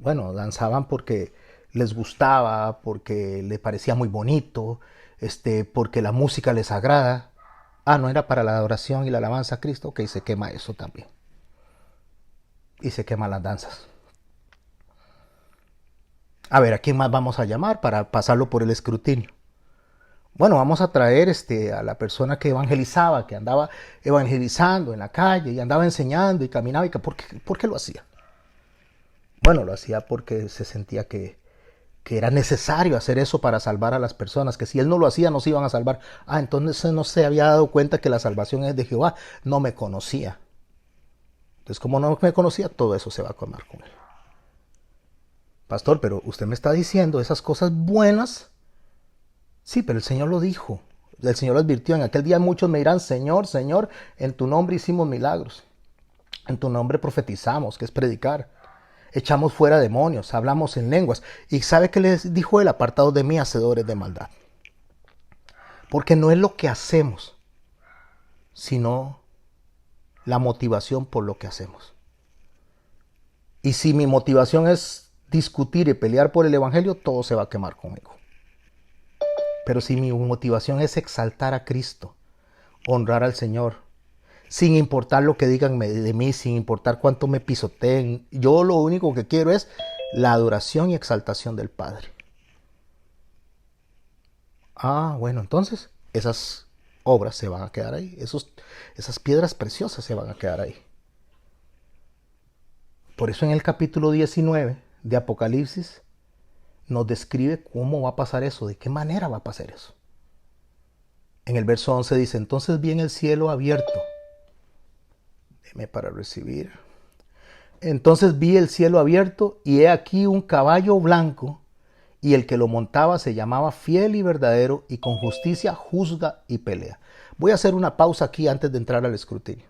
Bueno, danzaban porque les gustaba, porque les parecía muy bonito, porque la música les agrada. No era para la adoración y la alabanza a Cristo. Ok, se quema eso también. Y se queman las danzas. A ver, ¿a quién más vamos a llamar para pasarlo por el escrutinio? Bueno, vamos a traer a la persona que evangelizaba, que andaba evangelizando en la calle y andaba enseñando y caminaba. ¿Por qué lo hacía? Bueno, lo hacía porque se sentía que era necesario hacer eso para salvar a las personas, que si él no lo hacía no se iban a salvar. Entonces no se había dado cuenta que la salvación es de Jehová, no me conocía. Entonces, como no me conocía, todo eso se va a comer con él. Pastor, pero usted me está diciendo esas cosas buenas. Sí, pero el Señor lo dijo. el Señor advirtió, en aquel día muchos me dirán, Señor, Señor, en tu nombre hicimos milagros, en tu nombre profetizamos, que es predicar, echamos fuera demonios, hablamos en lenguas. ¿Y sabe qué les dijo él? Apartados de mí, hacedores de maldad. Porque no es lo que hacemos, sino la motivación por lo que hacemos. Y si mi motivación es discutir y pelear por el evangelio, todo se va a quemar conmigo. Pero si mi motivación es exaltar a Cristo, honrar al Señor, sin importar lo que digan de mí, sin importar cuánto me pisoteen, yo lo único que quiero es la adoración y exaltación del Padre. Bueno, entonces esas obras se van a quedar ahí, esas piedras preciosas se van a quedar ahí. Por eso en el capítulo 19 de Apocalipsis nos describe cómo va a pasar eso, de qué manera va a pasar eso. En el verso 11 dice, entonces vi en el cielo abierto. Déjeme para recibir. Entonces vi el cielo abierto y he aquí un caballo blanco y el que lo montaba se llamaba Fiel y Verdadero y con justicia juzga y pelea. Voy a hacer una pausa aquí antes de entrar al escrutinio.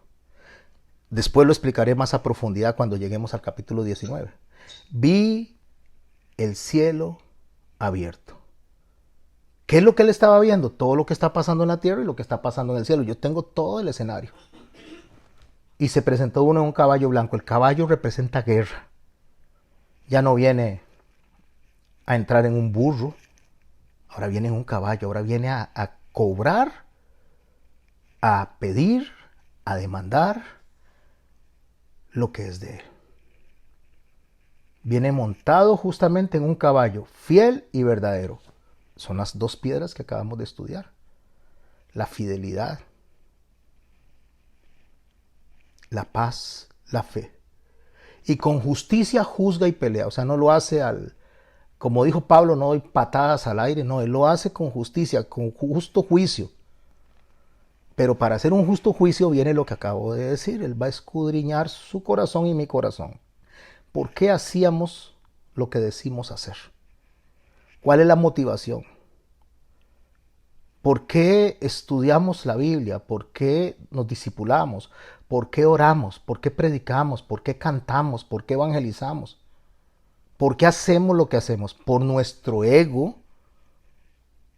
Después lo explicaré más a profundidad cuando lleguemos al capítulo 19. Vi el cielo abierto. ¿Qué es lo que él estaba viendo? Todo lo que está pasando en la tierra y lo que está pasando en el cielo. Yo tengo todo el escenario. Y se presentó uno en un caballo blanco. El caballo representa guerra. Ya no viene a entrar en un burro. Ahora viene en un caballo. Ahora viene a cobrar, a pedir, a demandar lo que es de él. Viene montado justamente en un caballo, fiel y verdadero. Son las dos piedras que acabamos de estudiar. La fidelidad, la paz, la fe. Y con justicia juzga y pelea. O sea, no lo hace como dijo Pablo, no doy patadas al aire. No, él lo hace con justicia, con justo juicio. Pero para hacer un justo juicio viene lo que acabo de decir. Él va a escudriñar su corazón y mi corazón. ¿Por qué hacíamos lo que decimos hacer? ¿Cuál es la motivación? ¿Por qué estudiamos la Biblia? ¿Por qué nos discipulamos? ¿Por qué oramos? ¿Por qué predicamos? ¿Por qué cantamos? ¿Por qué evangelizamos? ¿Por qué hacemos lo que hacemos? ¿Por nuestro ego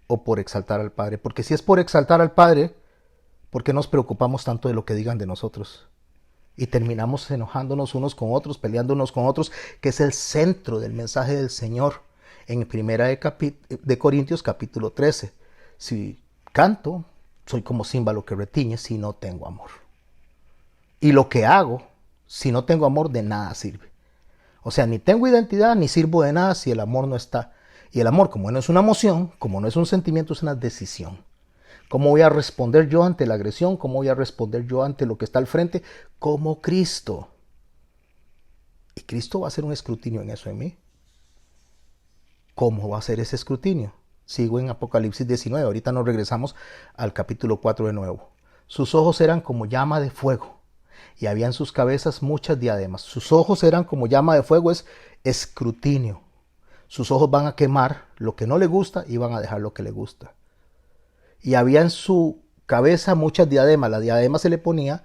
o por exaltar al Padre? Porque si es por exaltar al Padre, ¿por qué nos preocupamos tanto de lo que digan de nosotros? Y terminamos enojándonos unos con otros, peleándonos con otros, que es el centro del mensaje del Señor. En primera de Corintios capítulo 13. Si canto, soy como címbalo que retiñe si no tengo amor. Y lo que hago, si no tengo amor, de nada sirve. O sea, ni tengo identidad, ni sirvo de nada si el amor no está. Y el amor, como no es una emoción, como no es un sentimiento, es una decisión. ¿Cómo voy a responder yo ante la agresión? ¿Cómo voy a responder yo ante lo que está al frente? Como Cristo. Y Cristo va a hacer un escrutinio en eso en mí. ¿Cómo va a ser ese escrutinio? Sigo en Apocalipsis 19. Ahorita nos regresamos al capítulo 4 de nuevo. Sus ojos eran como llama de fuego y había en sus cabezas muchas diademas. Sus ojos eran como llama de fuego, es escrutinio. Sus ojos van a quemar lo que no le gusta y van a dejar lo que le gusta. Y había en su cabeza muchas diademas. La diadema se le ponía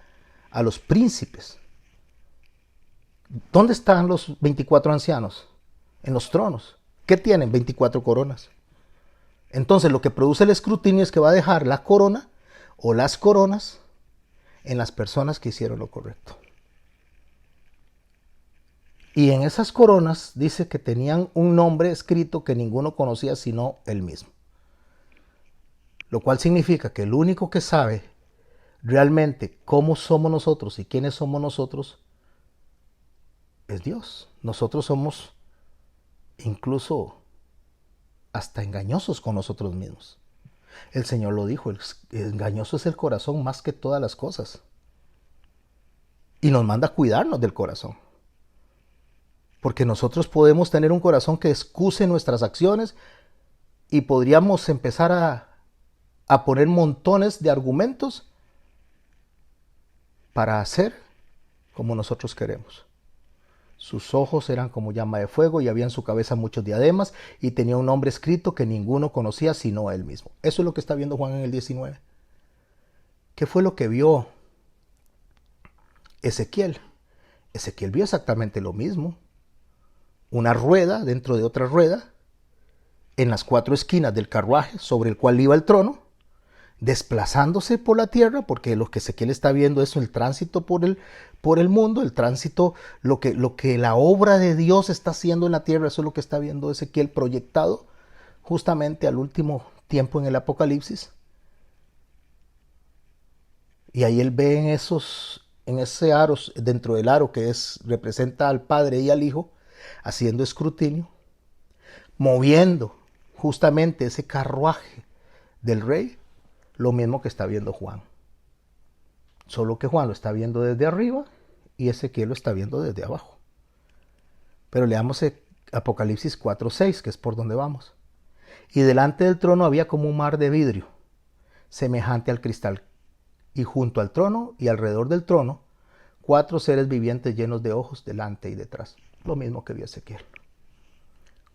a los príncipes. ¿Dónde están los 24 ancianos? En los tronos. ¿Qué tienen? 24 coronas. Entonces lo que produce el escrutinio es que va a dejar la corona o las coronas en las personas que hicieron lo correcto. Y en esas coronas dice que tenían un nombre escrito que ninguno conocía sino él mismo. Lo cual significa que el único que sabe realmente cómo somos nosotros y quiénes somos nosotros es Dios. Nosotros somos incluso hasta engañosos con nosotros mismos. El Señor lo dijo, engañoso es el corazón más que todas las cosas. Y nos manda a cuidarnos del corazón. Porque nosotros podemos tener un corazón que excuse nuestras acciones y podríamos empezar a poner montones de argumentos para hacer como nosotros queremos. Sus ojos eran como llama de fuego y había en su cabeza muchos diademas y tenía un nombre escrito que ninguno conocía sino él mismo. Eso es lo que está viendo Juan en el 19. ¿Qué fue lo que vio Ezequiel? Ezequiel vio exactamente lo mismo. Una rueda dentro de otra rueda, en las 4 esquinas del carruaje sobre el cual iba el trono, desplazándose por la tierra, porque lo que Ezequiel está viendo es el tránsito por el mundo, el tránsito, lo que la obra de Dios está haciendo en la tierra, eso es lo que está viendo Ezequiel proyectado justamente al último tiempo en el Apocalipsis. Y ahí él ve en ese aro, dentro del aro que representa al Padre y al Hijo, haciendo escrutinio, moviendo justamente ese carruaje del rey, lo mismo que está viendo Juan. Solo que Juan lo está viendo desde arriba y Ezequiel lo está viendo desde abajo. Pero leamos Apocalipsis 4:6, que es por donde vamos. Y delante del trono había como un mar de vidrio, semejante al cristal. Y junto al trono y alrededor del trono, 4 seres vivientes llenos de ojos delante y detrás. Lo mismo que vio Ezequiel.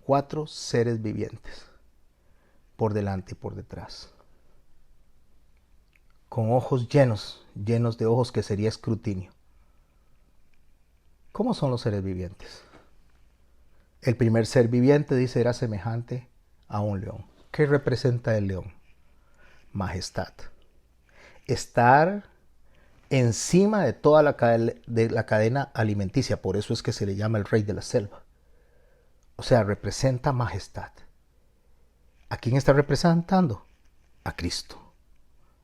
4 seres vivientes, por delante y por detrás. Con ojos llenos de ojos, que sería escrutinio. ¿Cómo son los seres vivientes? El primer ser viviente, dice, era semejante a un león. ¿Qué representa el león? Majestad. Estar encima de toda la cadena alimenticia. Por eso es que se le llama el rey de la selva. O sea, representa majestad. ¿A quién está representando? A Cristo,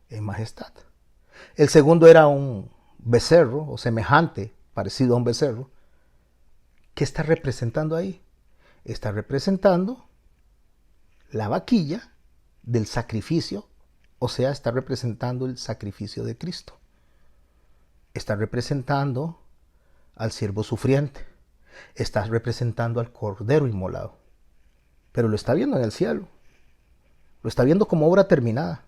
en majestad. El segundo era un becerro, o semejante, parecido a un becerro. ¿Qué está representando ahí? Está representando la vaquilla del sacrificio, o sea, está representando el sacrificio de Cristo. Está representando al siervo sufriente. Está representando al cordero inmolado. Pero lo está viendo en el cielo. Lo está viendo como obra terminada.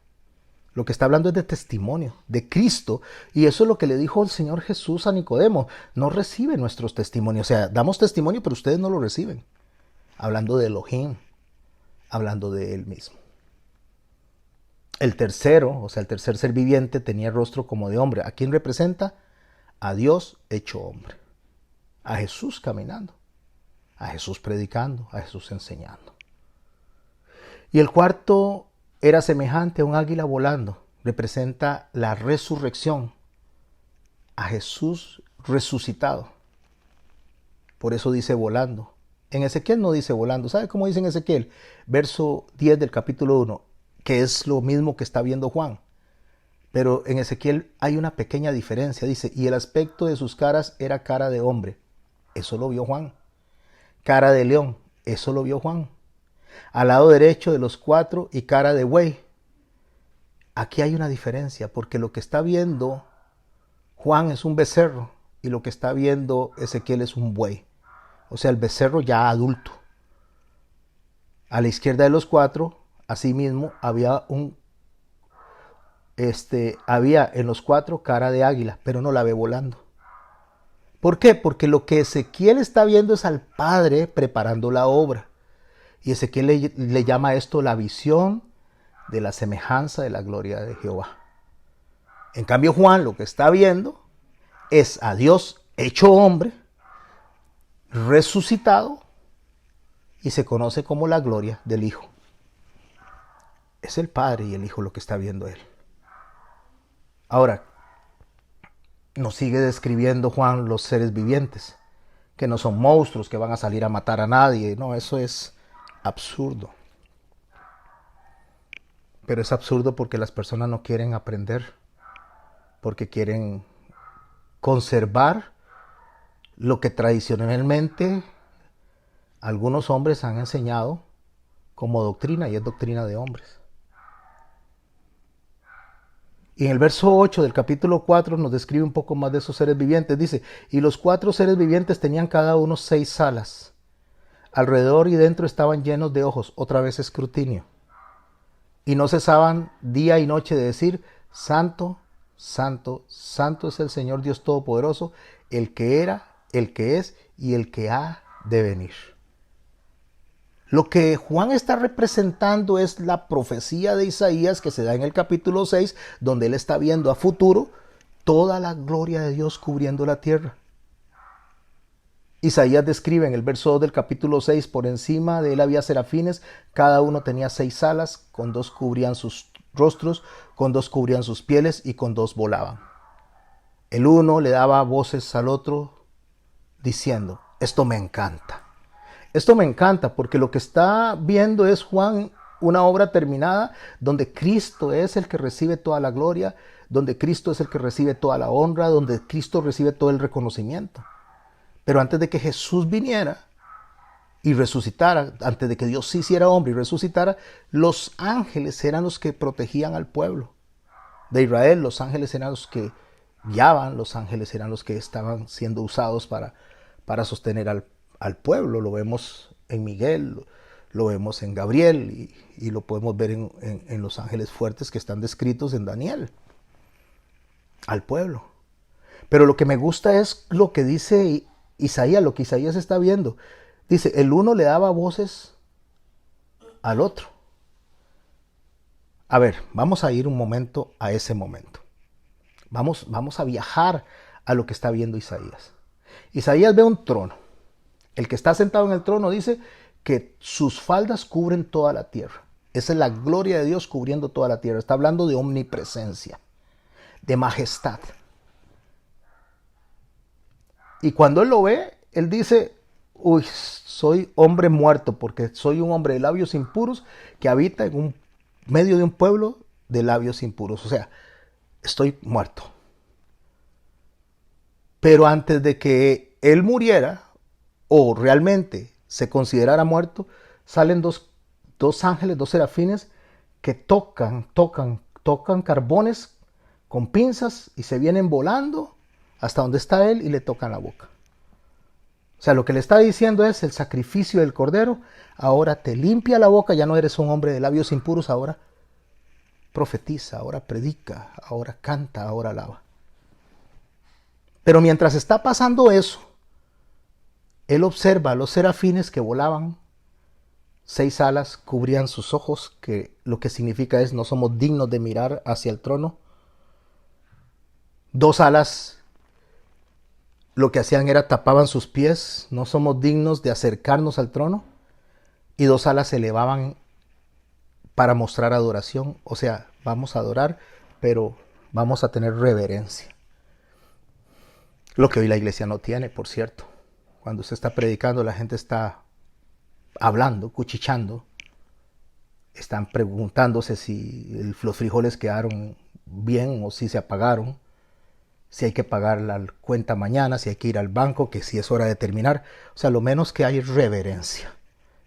Lo que está hablando es de testimonio, de Cristo. Y eso es lo que le dijo el Señor Jesús a Nicodemo. No recibe nuestros testimonios. O sea, damos testimonio, pero ustedes no lo reciben. Hablando de Elohim. Hablando de Él mismo. El tercero, o sea, el tercer ser viviente, tenía rostro como de hombre. ¿A quién representa? A Dios hecho hombre. A Jesús caminando. A Jesús predicando. A Jesús enseñando. Y el cuarto era semejante a un águila volando. Representa la resurrección. A Jesús resucitado. Por eso dice volando. En Ezequiel no dice volando. ¿Sabe cómo dice en Ezequiel? Verso 10 del capítulo 1, que es lo mismo que está viendo Juan. Pero en Ezequiel hay una pequeña diferencia. Dice, y el aspecto de sus caras era cara de hombre. Eso lo vio Juan. Cara de león. Eso lo vio Juan. Al lado derecho de los 4 y cara de buey. Aquí hay una diferencia, porque lo que está viendo Juan es un becerro y lo que está viendo Ezequiel es un buey. O sea, el becerro ya adulto. A la izquierda de los 4, asimismo, había en los 4 cara de águila, pero no la ve volando. ¿Por qué? Porque lo que Ezequiel está viendo es al Padre preparando la obra. Y Ezequiel le llama a esto la visión de la semejanza de la gloria de Jehová. En cambio, Juan lo que está viendo es a Dios hecho hombre, resucitado, y se conoce como la gloria del Hijo. Es el Padre y el Hijo lo que está viendo él. Ahora, nos sigue describiendo Juan los seres vivientes, que no son monstruos que van a salir a matar a nadie. No, eso es absurdo. Pero es absurdo porque las personas no quieren aprender, porque quieren conservar lo que tradicionalmente algunos hombres han enseñado como doctrina, y es doctrina de hombres. Y en el verso 8 del capítulo 4 nos describe un poco más de esos seres vivientes. Dice, y los 4 seres vivientes tenían cada uno 6 alas. Alrededor y dentro estaban llenos de ojos, otra vez escrutinio. Y no cesaban día y noche de decir, Santo, Santo, Santo es el Señor Dios Todopoderoso, el que era, el que es y el que ha de venir. Lo que Juan está representando es la profecía de Isaías que se da en el capítulo 6, donde él está viendo a futuro toda la gloria de Dios cubriendo la tierra. Isaías describe en el verso 2 del capítulo 6, por encima de él había serafines, cada uno tenía 6 alas, con 2 cubrían sus rostros, con 2 cubrían sus pieles y con 2 volaban. El uno le daba voces al otro diciendo, esto me encanta. Esto me encanta porque lo que está viendo es Juan una obra terminada donde Cristo es el que recibe toda la gloria, donde Cristo es el que recibe toda la honra, donde Cristo recibe todo el reconocimiento. Pero antes de que Jesús viniera y resucitara, antes de que Dios se hiciera hombre y resucitara, los ángeles eran los que protegían al pueblo de Israel. Los ángeles eran los que guiaban, los ángeles eran los que estaban siendo usados para sostener al pueblo. Lo vemos en Miguel, lo vemos en Gabriel y lo podemos ver en los ángeles fuertes que están descritos en Daniel, al pueblo. Pero lo que me gusta es lo que dice Isaías, lo que Isaías está viendo. Dice, el uno le daba voces al otro. A ver, vamos a ir un momento a ese momento. Vamos a viajar a lo que está viendo Isaías. Isaías ve un trono. El que está sentado en el trono dice que sus faldas cubren toda la tierra. Esa es la gloria de Dios cubriendo toda la tierra. Está hablando de omnipresencia, de majestad. Y cuando él lo ve, él dice, uy, soy hombre muerto porque soy un hombre de labios impuros que habita en medio de un pueblo de labios impuros. O sea, estoy muerto. Pero antes de que él muriera o realmente se considerara muerto, salen dos ángeles, 2 serafines que tocan carbones con pinzas y se vienen volando hasta donde está él y le tocan la boca. O sea, lo que le está diciendo es el sacrificio del cordero. Ahora te limpia la boca, ya no eres un hombre de labios impuros, ahora profetiza, ahora predica, ahora canta, ahora alaba. Pero mientras está pasando eso, él observa a los serafines que volaban. 6 alas cubrían sus ojos, que lo que significa es no somos dignos de mirar hacia el trono. 2 alas lo que hacían era tapaban sus pies, no somos dignos de acercarnos al trono. Y 2 alas se elevaban para mostrar adoración, o sea, vamos a adorar, pero vamos a tener reverencia. Lo que hoy la iglesia no tiene, por cierto. Cuando usted está predicando, la gente está hablando, cuchichando, están preguntándose si los frijoles quedaron bien o si se apagaron, si hay que pagar la cuenta mañana, si hay que ir al banco, que si es hora de terminar. O sea, lo menos que hay es reverencia.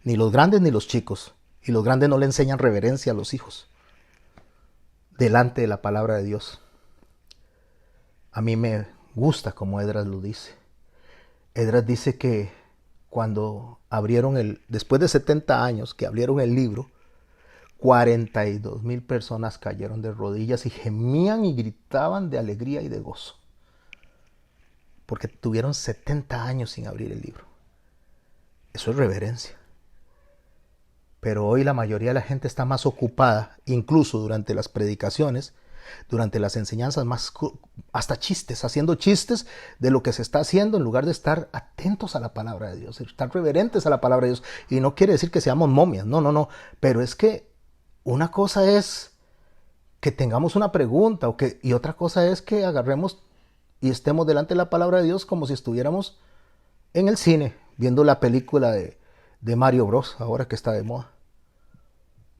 Ni los grandes ni los chicos. Y los grandes no le enseñan reverencia a los hijos delante de la palabra de Dios. A mí me gusta como Esdras lo dice. Esdras dice que cuando abrieron después de 70 años que abrieron el libro, 42,000 personas cayeron de rodillas y gemían y gritaban de alegría y de gozo. Porque tuvieron 70 años sin abrir el libro. Eso es reverencia. Pero hoy la mayoría de la gente está más ocupada, incluso durante las predicaciones, durante las enseñanzas, más hasta chistes, haciendo chistes de lo que se está haciendo en lugar de estar atentos a la palabra de Dios, estar reverentes a la palabra de Dios. Y no quiere decir que seamos momias, no. Pero es que una cosa es que tengamos una pregunta y otra cosa es que agarremos y estemos delante de la palabra de Dios como si estuviéramos en el cine viendo la película de Mario Bros, ahora que está de moda.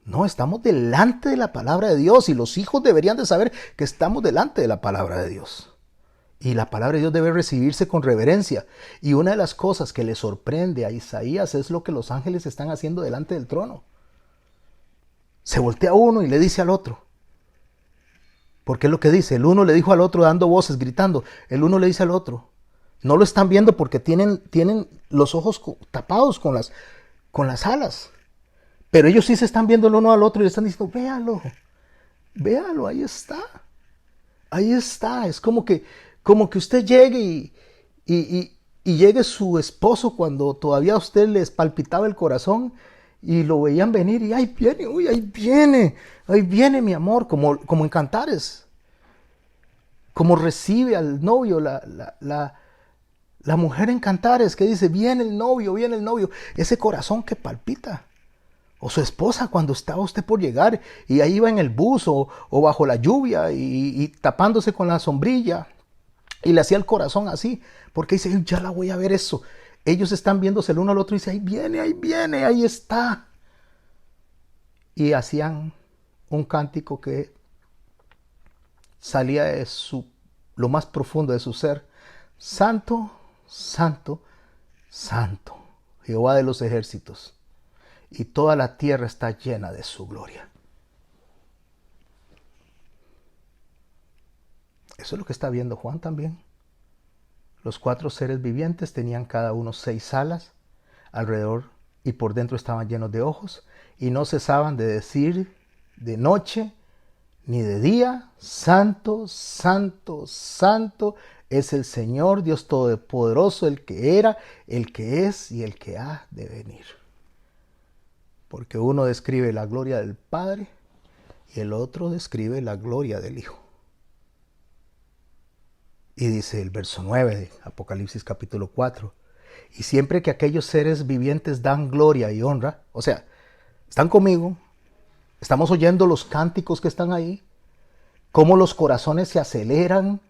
No, estamos delante de la palabra de Dios y los hijos deberían de saber que estamos delante de la palabra de Dios. Y la palabra de Dios debe recibirse con reverencia. Y una de las cosas que le sorprende a Isaías es lo que los ángeles están haciendo delante del trono. Se voltea uno y le dice al otro. Porque es lo que dice, el uno le dijo al otro dando voces, gritando. El uno le dice al otro. No lo están viendo porque tienen los ojos tapados con las alas. Pero ellos sí se están viendo el uno al otro y le están diciendo, véalo, ahí está. Ahí está. Es como que usted llegue y y llegue su esposo cuando todavía a usted les palpitaba el corazón y lo veían venir y ahí viene, uy, ahí viene mi amor, como en Cantares, como recibe al novio la mujer en Cantares que dice, viene el novio, ese corazón que palpita. O su esposa cuando estaba usted por llegar y ahí iba en el bus o bajo la lluvia y tapándose con la sombrilla y le hacía el corazón así, porque dice, ya la voy a ver eso. Ellos están viéndose el uno al otro y dice, ahí viene, ahí está. Y hacían un cántico que salía de lo más profundo de su ser. Santo, santo, santo, Jehová de los ejércitos. Y toda la tierra está llena de su gloria. Eso es lo que está viendo Juan también. Los 4 seres vivientes tenían cada uno 6 alas alrededor y por dentro estaban llenos de ojos y no cesaban de decir de noche ni de día, santo, santo, santo es el Señor Dios Todopoderoso, el que era, el que es y el que ha de venir. Porque uno describe la gloria del Padre y el otro describe la gloria del Hijo. Y dice el verso 9 de Apocalipsis capítulo 4, y siempre que aquellos seres vivientes dan gloria y honra, o sea, están conmigo, estamos oyendo los cánticos que están ahí, cómo los corazones se aceleran,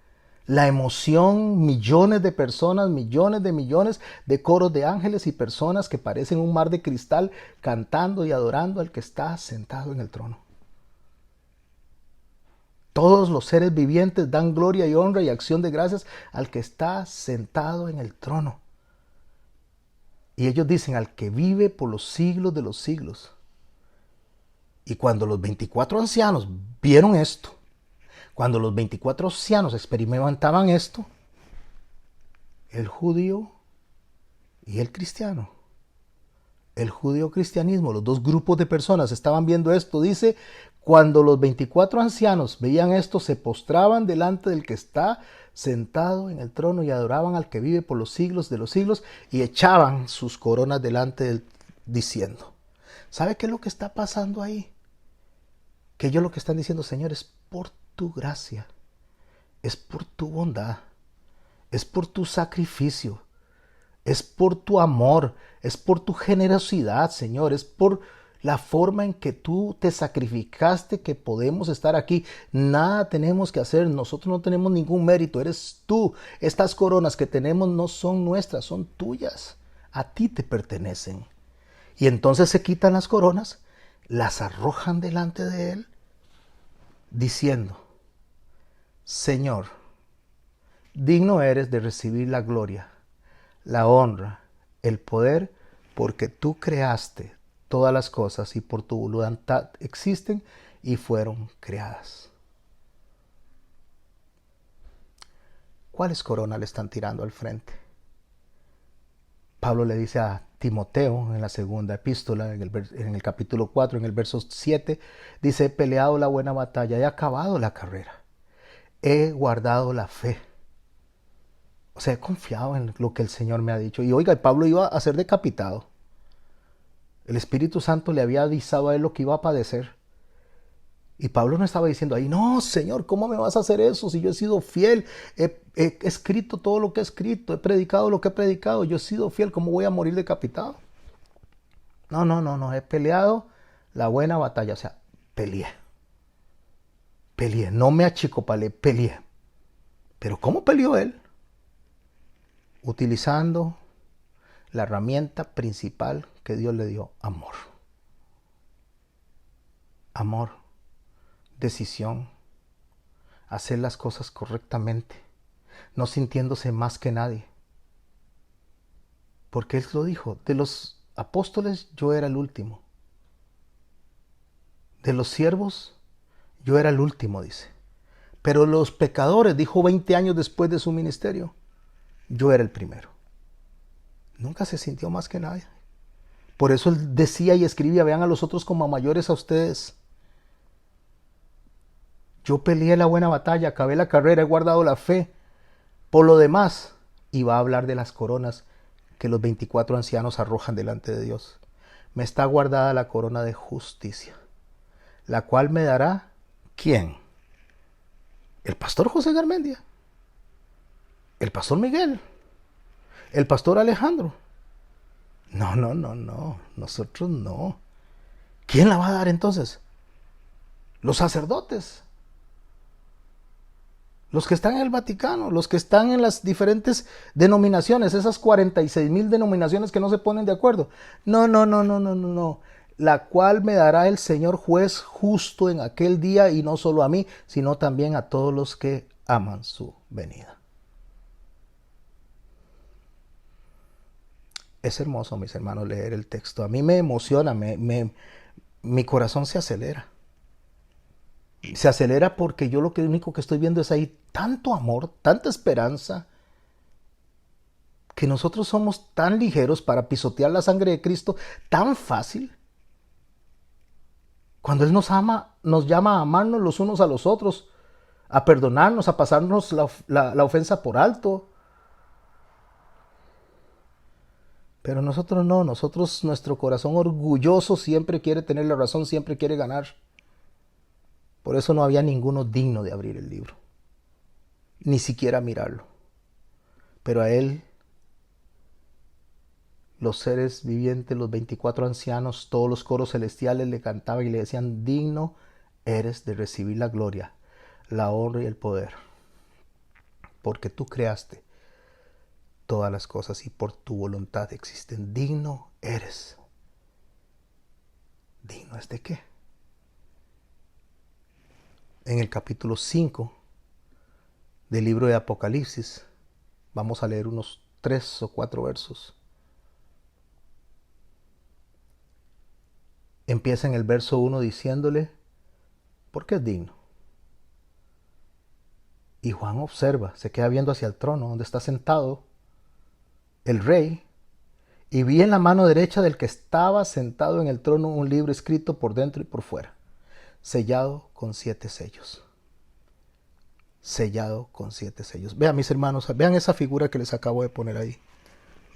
la emoción, millones de personas, millones de coros de ángeles y personas que parecen un mar de cristal cantando y adorando al que está sentado en el trono. Todos los seres vivientes dan gloria y honra y acción de gracias al que está sentado en el trono. Y ellos dicen, al que vive por los siglos de los siglos. Y cuando los 24 ancianos vieron esto, cuando los 24 ancianos experimentaban esto, el judío y el cristiano, el judío-cristianismo, los dos grupos de personas estaban viendo esto, dice, cuando los 24 ancianos veían esto, se postraban delante del que está sentado en el trono y adoraban al que vive por los siglos de los siglos y echaban sus coronas delante de él diciendo, ¿sabe qué es lo que está pasando ahí? Que ellos lo que están diciendo, Señor, es por tu gracia, es por tu bondad, es por tu sacrificio, es por tu amor, es por tu generosidad, Señor, es por la forma en que tú te sacrificaste que podemos estar aquí. Nada tenemos que hacer, nosotros no tenemos ningún mérito, eres tú. Estas coronas que tenemos no son nuestras, son tuyas, a ti te pertenecen. Y entonces se quitan las coronas, las arrojan delante de él, diciendo, Señor, digno eres de recibir la gloria, la honra, el poder, porque tú creaste todas las cosas y por tu voluntad existen y fueron creadas. ¿Cuáles coronas le están tirando al frente? Pablo le dice a Timoteo en la segunda epístola, en el capítulo 4, en el verso 7, dice, he peleado la buena batalla, he acabado la carrera, he guardado la fe. O sea, he confiado en lo que el Señor me ha dicho. Y oiga, Pablo iba a ser decapitado. El Espíritu Santo le había avisado a él lo que iba a padecer. Y Pablo no estaba diciendo ahí, no, Señor, ¿cómo me vas a hacer eso si yo he sido fiel? He escrito todo lo que he escrito, he predicado lo que he predicado, yo he sido fiel, ¿cómo voy a morir decapitado? No, he peleado la buena batalla, o sea, peleé, no me achicopalé, peleé. Pero ¿cómo peleó él? Utilizando la herramienta principal que Dios le dio, amor. Amor, decisión, hacer las cosas correctamente, no sintiéndose más que nadie. Porque él lo dijo, de los apóstoles yo era el último. De los siervos yo era el último, dice. Pero los pecadores, dijo 20 años después de su ministerio, yo era el primero. Nunca se sintió más que nadie. Por eso él decía y escribía, vean a los otros como a mayores a ustedes. Yo peleé la buena batalla, acabé la carrera, he guardado la fe. Por lo demás, y va a hablar de las coronas que los 24 ancianos arrojan delante de Dios. Me está guardada la corona de justicia, la cual me dará, ¿quién? El pastor José Garmendia, el pastor Miguel, el pastor Alejandro. No, no, no, no, nosotros no. ¿Quién la va a dar entonces? Los sacerdotes, los que están en el Vaticano, los que están en las diferentes denominaciones, esas 46,000 denominaciones que no se ponen de acuerdo. No, no, no, no, no, no, no. La cual me dará el Señor juez justo en aquel día, y no solo a mí, sino también a todos los que aman su venida. Es hermoso, mis hermanos, leer el texto. A mí me emociona, mi corazón se acelera. Se acelera porque yo lo único que estoy viendo es ahí tanto amor, tanta esperanza, que nosotros somos tan ligeros para pisotear la sangre de Cristo tan fácil. Cuando Él nos ama, nos llama a amarnos los unos a los otros, a perdonarnos, a pasarnos la ofensa por alto. Pero nosotros no, nuestro corazón orgulloso siempre quiere tener la razón, siempre quiere ganar. Por eso no había ninguno digno de abrir el libro, ni siquiera mirarlo. Pero a Él, los seres vivientes, los 24 ancianos, todos los coros celestiales le cantaban y le decían: digno eres de recibir la gloria, la honra y el poder, porque tú creaste todas las cosas y por tu voluntad existen. Digno eres. ¿Digno es de qué? En el capítulo 5 del libro de Apocalipsis, vamos a leer unos 3 o 4 versos. Empieza en el verso 1 diciéndole: ¿por qué es digno? Y Juan observa, se queda viendo hacia el trono donde está sentado el rey, y vi en la mano derecha del que estaba sentado en el trono un libro escrito por dentro y por fuera, sellado con 7 sellos. Sellado con 7 sellos. Vean, mis hermanos, vean esa figura que les acabo de poner ahí.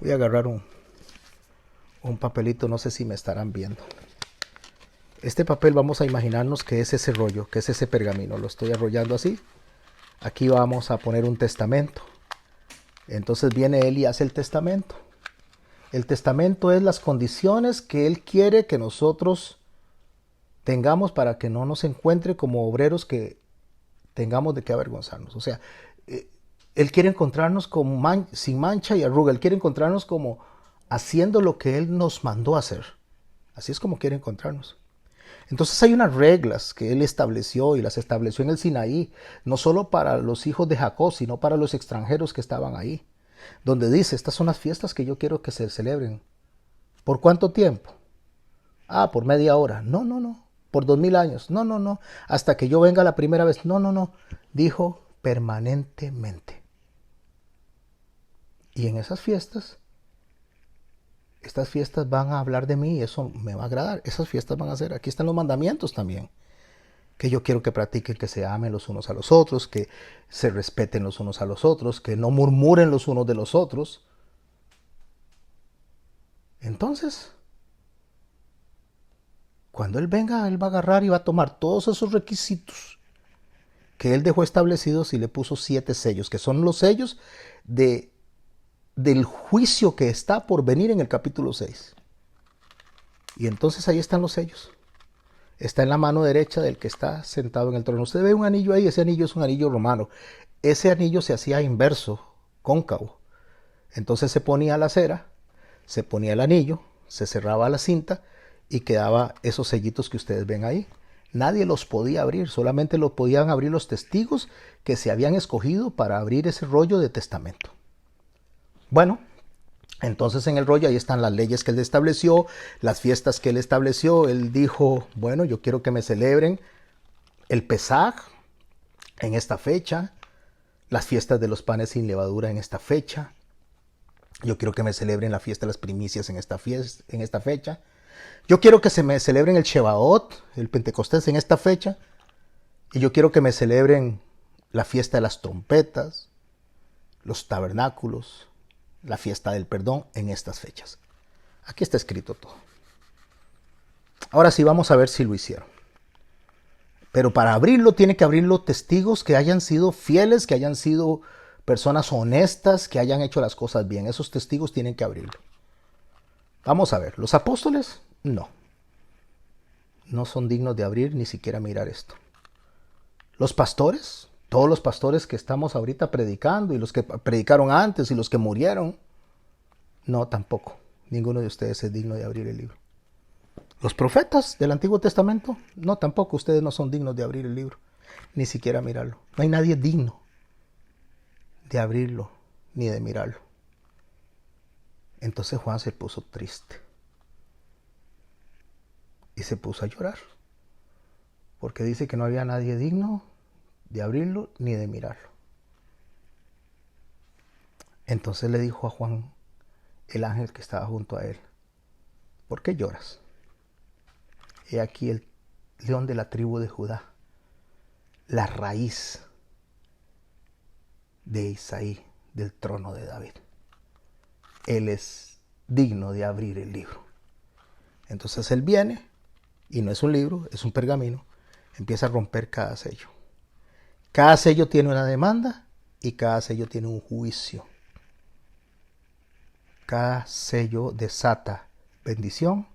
Voy a agarrar un papelito, no sé si me estarán viendo. Este papel vamos a imaginarnos que es ese rollo, que es ese pergamino. Lo estoy arrollando así. Aquí vamos a poner un testamento. Entonces viene él y hace el testamento. El testamento es las condiciones que él quiere que nosotros tengamos para que no nos encuentre como obreros que tengamos de qué avergonzarnos. O sea, él quiere encontrarnos sin mancha y arruga. Él quiere encontrarnos como haciendo lo que él nos mandó a hacer. Así es como quiere encontrarnos. Entonces hay unas reglas que él estableció y las estableció en el Sinaí, no solo para los hijos de Jacob, sino para los extranjeros que estaban ahí, donde dice: estas son las fiestas que yo quiero que se celebren. ¿Por cuánto tiempo? Por media hora. No, no, no. Por 2000 años. No, no, no. Hasta que yo venga la primera vez. No, no, no. Dijo permanentemente. Y en esas fiestas, estas fiestas van a hablar de mí y eso me va a agradar. Esas fiestas van a ser, aquí están los mandamientos también, que yo quiero que practiquen, que se amen los unos a los otros, que se respeten los unos a los otros, que no murmuren los unos de los otros. Entonces, cuando Él venga, Él va a agarrar y va a tomar todos esos requisitos que Él dejó establecidos y le puso 7 sellos, que son los sellos del juicio que está por venir en el capítulo 6. Y entonces ahí están los sellos. Está en la mano derecha del que está sentado en el trono. Usted ve un anillo ahí, ese anillo es un anillo romano. Ese anillo se hacía inverso, cóncavo. Entonces se ponía la cera, se ponía el anillo, se cerraba la cinta y quedaba esos sellitos que ustedes ven ahí. Nadie los podía abrir, solamente lo podían abrir los testigos que se habían escogido para abrir ese rollo de testamento. Bueno, entonces en el rollo ahí están las leyes que Él estableció, las fiestas que Él estableció. Él dijo: bueno, yo quiero que me celebren el Pesaj en esta fecha, las fiestas de los panes sin levadura en esta fecha. Yo quiero que me celebren la fiesta de las primicias en esta fecha. Yo quiero que se me celebren el Shebaot, el Pentecostés en esta fecha. Y yo quiero que me celebren la fiesta de las trompetas, los tabernáculos, la fiesta del perdón en estas fechas. Aquí está escrito todo. Ahora sí vamos a ver si lo hicieron. Pero para abrirlo tiene que abrirlo testigos que hayan sido fieles, que hayan sido personas honestas, que hayan hecho las cosas bien. Esos testigos tienen que abrirlo. Vamos a ver, los apóstoles no son dignos de abrir ni siquiera mirar esto. Los pastores, todos los pastores que estamos ahorita predicando y los que predicaron antes y los que murieron, no, tampoco. Ninguno de ustedes es digno de abrir el libro. Los profetas del Antiguo Testamento, no, tampoco. Ustedes no son dignos de abrir el libro, ni siquiera mirarlo. No hay nadie digno de abrirlo ni de mirarlo. Entonces Juan se puso triste y se puso a llorar, porque dice que no había nadie digno de abrirlo ni de mirarlo. Entonces le dijo a Juan, el ángel que estaba junto a él, ¿por qué lloras? He aquí el león de la tribu de Judá, la raíz de Isaí, del trono de David. Él es digno de abrir el libro. Entonces él viene, y no es un libro, es un pergamino, empieza a romper cada sello. Cada sello tiene una demanda y cada sello tiene un juicio. Cada sello desata bendición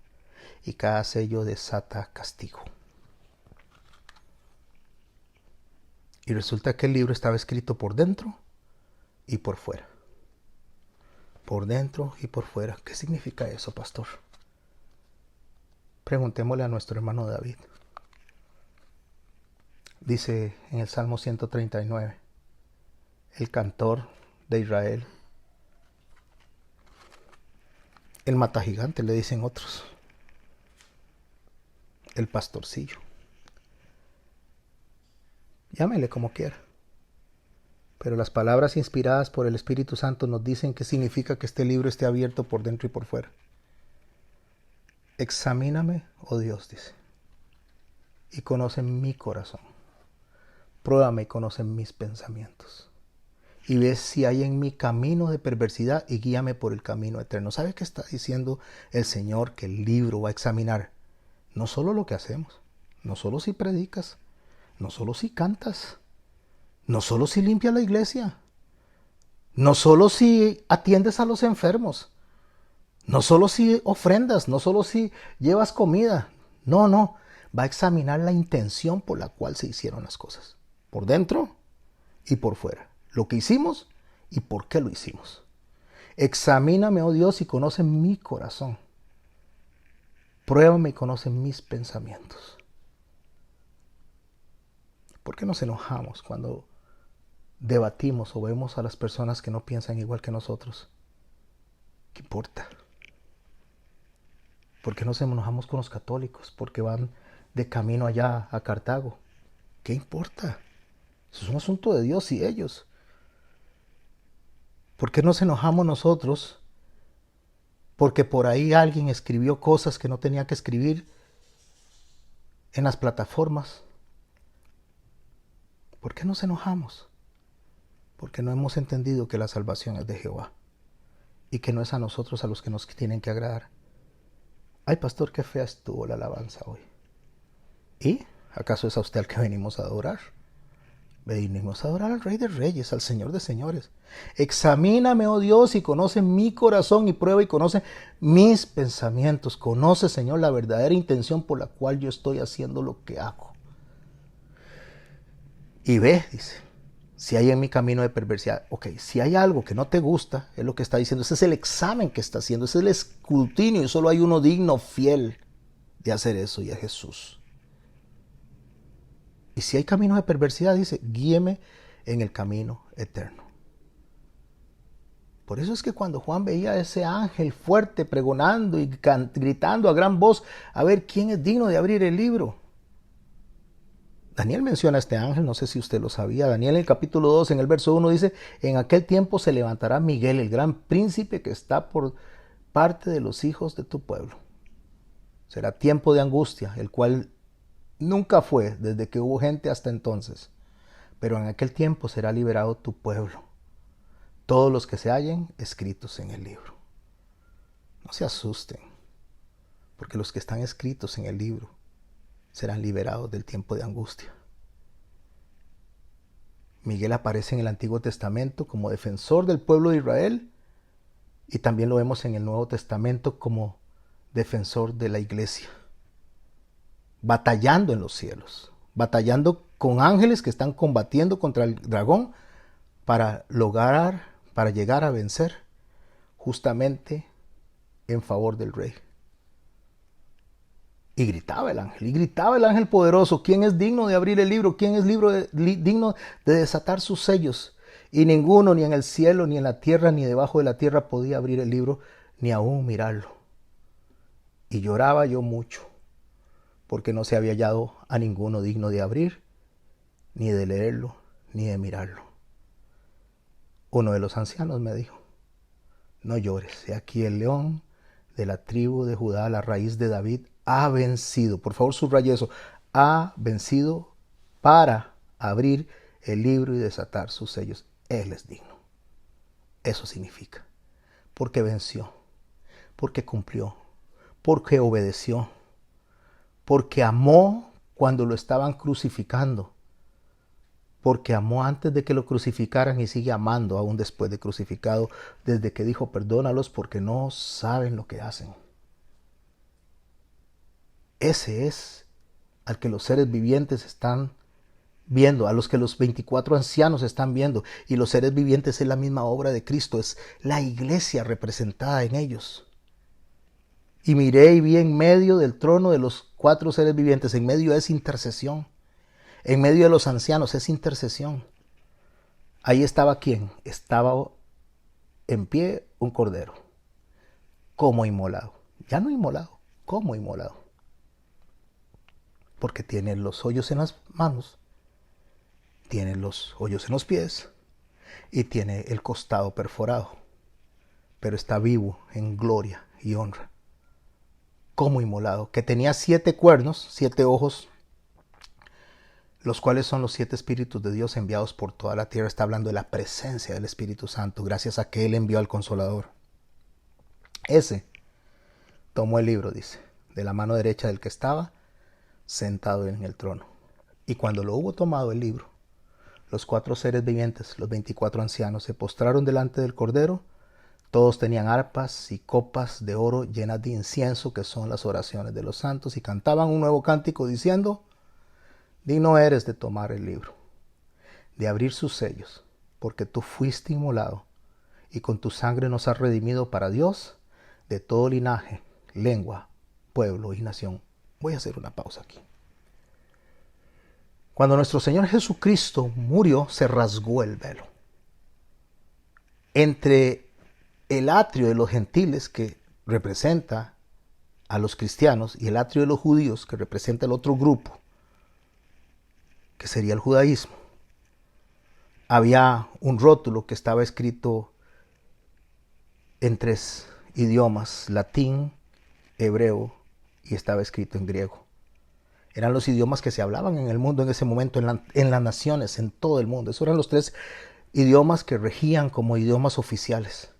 y cada sello desata castigo. Y resulta que el libro estaba escrito por dentro y por fuera. Por dentro y por fuera. ¿Qué significa eso, pastor? Preguntémosle a nuestro hermano David. Dice en el Salmo 139, el cantor de Israel, el matagigante, le dicen otros, el pastorcillo. Llámele como quiera. Pero las palabras inspiradas por el Espíritu Santo nos dicen qué significa que este libro esté abierto por dentro y por fuera. Examíname, oh Dios, dice, y conoce mi corazón. Pruébame y conoce mis pensamientos. Y ves si hay en mí camino de perversidad y guíame por el camino eterno. ¿Sabe qué está diciendo el Señor? Que el libro va a examinar no solo lo que hacemos, no solo si predicas, no solo si cantas, no solo si limpias la iglesia, no solo si atiendes a los enfermos, no solo si ofrendas, no solo si llevas comida. No. Va a examinar la intención por la cual se hicieron las cosas. Por dentro y por fuera. Lo que hicimos y por qué lo hicimos. Examíname, oh Dios, y conoce mi corazón. Pruébame y conoce mis pensamientos. ¿Por qué nos enojamos cuando debatimos o vemos a las personas que no piensan igual que nosotros? ¿Qué importa? ¿Por qué nos enojamos con los católicos? Porque van de camino allá a Cartago. ¿Qué importa? Eso es un asunto de Dios y ellos. ¿Por qué nos enojamos nosotros? Porque por ahí alguien escribió cosas que no tenía que escribir en las plataformas. ¿Por qué nos enojamos? Porque no hemos entendido que la salvación es de Jehová y que no es a nosotros a los que nos tienen que agradar. Ay, pastor, qué fea estuvo la alabanza hoy. ¿Y acaso es a usted al que venimos a adorar? Venimos a adorar al Rey de Reyes, al Señor de Señores. Examíname, oh Dios, y conoce mi corazón y prueba y conoce mis pensamientos. Conoce, Señor, la verdadera intención por la cual yo estoy haciendo lo que hago. Y ve, dice, si hay en mi camino de perversidad. Ok, si hay algo que no te gusta, es lo que está diciendo. Ese es el examen que está haciendo, ese es el escrutinio. Y solo hay uno digno, fiel de hacer eso, y es Jesús. Y si hay camino de perversidad, dice, guíeme en el camino eterno. Por eso es que cuando Juan veía a ese ángel fuerte pregonando y gritando a gran voz, a ver quién es digno de abrir el libro. Daniel menciona a este ángel, no sé si usted lo sabía. Daniel en el capítulo 2, en el verso 1 dice, en aquel tiempo se levantará Miguel, el gran príncipe que está por parte de los hijos de tu pueblo. Será tiempo de angustia, el cual nunca fue desde que hubo gente hasta entonces. Pero en aquel tiempo será liberado tu pueblo. todos los que se hallen escritos en el libro. No se asusten, porque los que están escritos en el libro serán liberados del tiempo de angustia. Miguel aparece en el Antiguo Testamento como defensor del pueblo de Israel y también lo vemos en el Nuevo Testamento como defensor de la iglesia, batallando en los cielos, batallando con ángeles que están combatiendo contra el dragón para llegar a vencer justamente en favor del rey. Y gritaba el ángel poderoso, ¿quién es digno de abrir el libro? ¿Quién es digno de desatar sus sellos? Y ninguno, ni en el cielo, ni en la tierra, ni debajo de la tierra podía abrir el libro, ni aún mirarlo. Y lloraba yo mucho, porque no se había hallado a ninguno digno de abrir, ni de leerlo, ni de mirarlo. Uno de los ancianos me dijo, no llores, he aquí el león de la tribu de Judá, la raíz de David, ha vencido. Por favor, subraye eso. Ha vencido para abrir el libro y desatar sus sellos. Él es digno. Eso significa. Porque venció, porque cumplió, porque obedeció, porque amó cuando lo estaban crucificando, porque amó antes de que lo crucificaran y sigue amando aún después de crucificado, desde que dijo, perdónalos porque no saben lo que hacen. Ese es al que los seres vivientes están viendo, a los que los 24 ancianos están viendo, y los seres vivientes es la misma obra de Cristo, es la iglesia representada en ellos. Y miré y vi en medio del trono de los 4 seres vivientes, en medio es intercesión, en medio de los ancianos es intercesión. Ahí estaba ¿quién? Estaba en pie un cordero, como inmolado, ya no inmolado, como inmolado. Porque tiene los hoyos en las manos, tiene los hoyos en los pies y tiene el costado perforado, pero está vivo en gloria y honra, como inmolado, que tenía 7 cuernos, 7 ojos, los cuales son los 7 espíritus de Dios enviados por toda la tierra. Está hablando de la presencia del Espíritu Santo, gracias a que Él envió al Consolador. Ese tomó el libro, dice, de la mano derecha del que estaba sentado en el trono. Y cuando lo hubo tomado el libro, los 4 seres vivientes, los 24 ancianos, se postraron delante del Cordero. Todos tenían arpas y copas de oro llenas de incienso, que son las oraciones de los santos, y cantaban un nuevo cántico diciendo, digno eres de tomar el libro, de abrir sus sellos, porque tú fuiste inmolado, y con tu sangre nos has redimido para Dios de todo linaje, lengua, pueblo y nación. Voy a hacer una pausa aquí. Cuando nuestro Señor Jesucristo murió, se rasgó el velo. Entre el atrio de los gentiles, que representa a los cristianos, y el atrio de los judíos, que representa el otro grupo, que sería el judaísmo, había un rótulo que estaba escrito en 3 idiomas, latín, hebreo, y estaba escrito en griego. Eran los idiomas que se hablaban en el mundo en ese momento, en las naciones, en todo el mundo. Esos eran los 3 idiomas que regían como idiomas oficiales.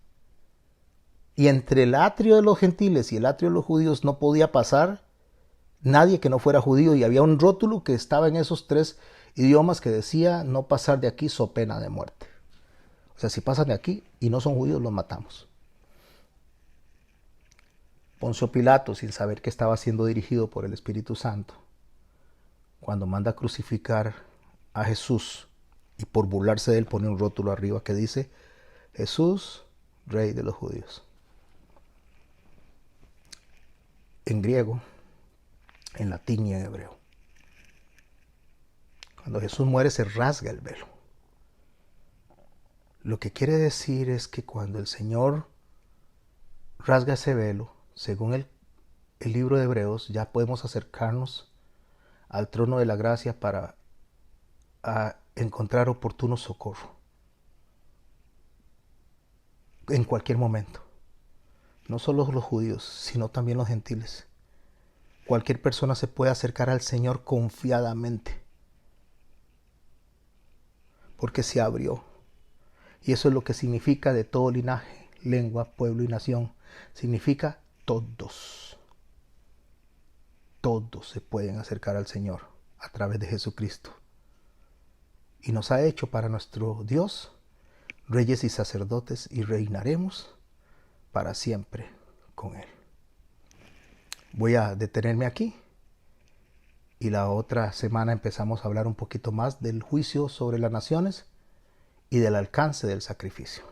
Y entre el atrio de los gentiles y el atrio de los judíos no podía pasar nadie que no fuera judío. Y había un rótulo que estaba en esos 3 idiomas que decía, no pasar de aquí so pena de muerte. O sea, si pasan de aquí y no son judíos, los matamos. Poncio Pilato, sin saber que estaba siendo dirigido por el Espíritu Santo, cuando manda a crucificar a Jesús, y por burlarse de él pone un rótulo arriba que dice, Jesús, Rey de los Judíos. En griego, en latín y en hebreo. Cuando Jesús muere se rasga el velo. Lo que quiere decir es que cuando el Señor rasga ese velo, según el libro de Hebreos, ya podemos acercarnos al trono de la gracia para encontrar oportuno socorro en cualquier momento. No solo los judíos, sino también los gentiles. Cualquier persona se puede acercar al Señor confiadamente, porque se abrió. Y eso es lo que significa de todo linaje, lengua, pueblo y nación. Significa todos. Todos se pueden acercar al Señor a través de Jesucristo. Y nos ha hecho para nuestro Dios reyes y sacerdotes, y reinaremos para siempre con Él. Voy a detenerme aquí y la otra semana empezamos a hablar un poquito más del juicio sobre las naciones y del alcance del sacrificio.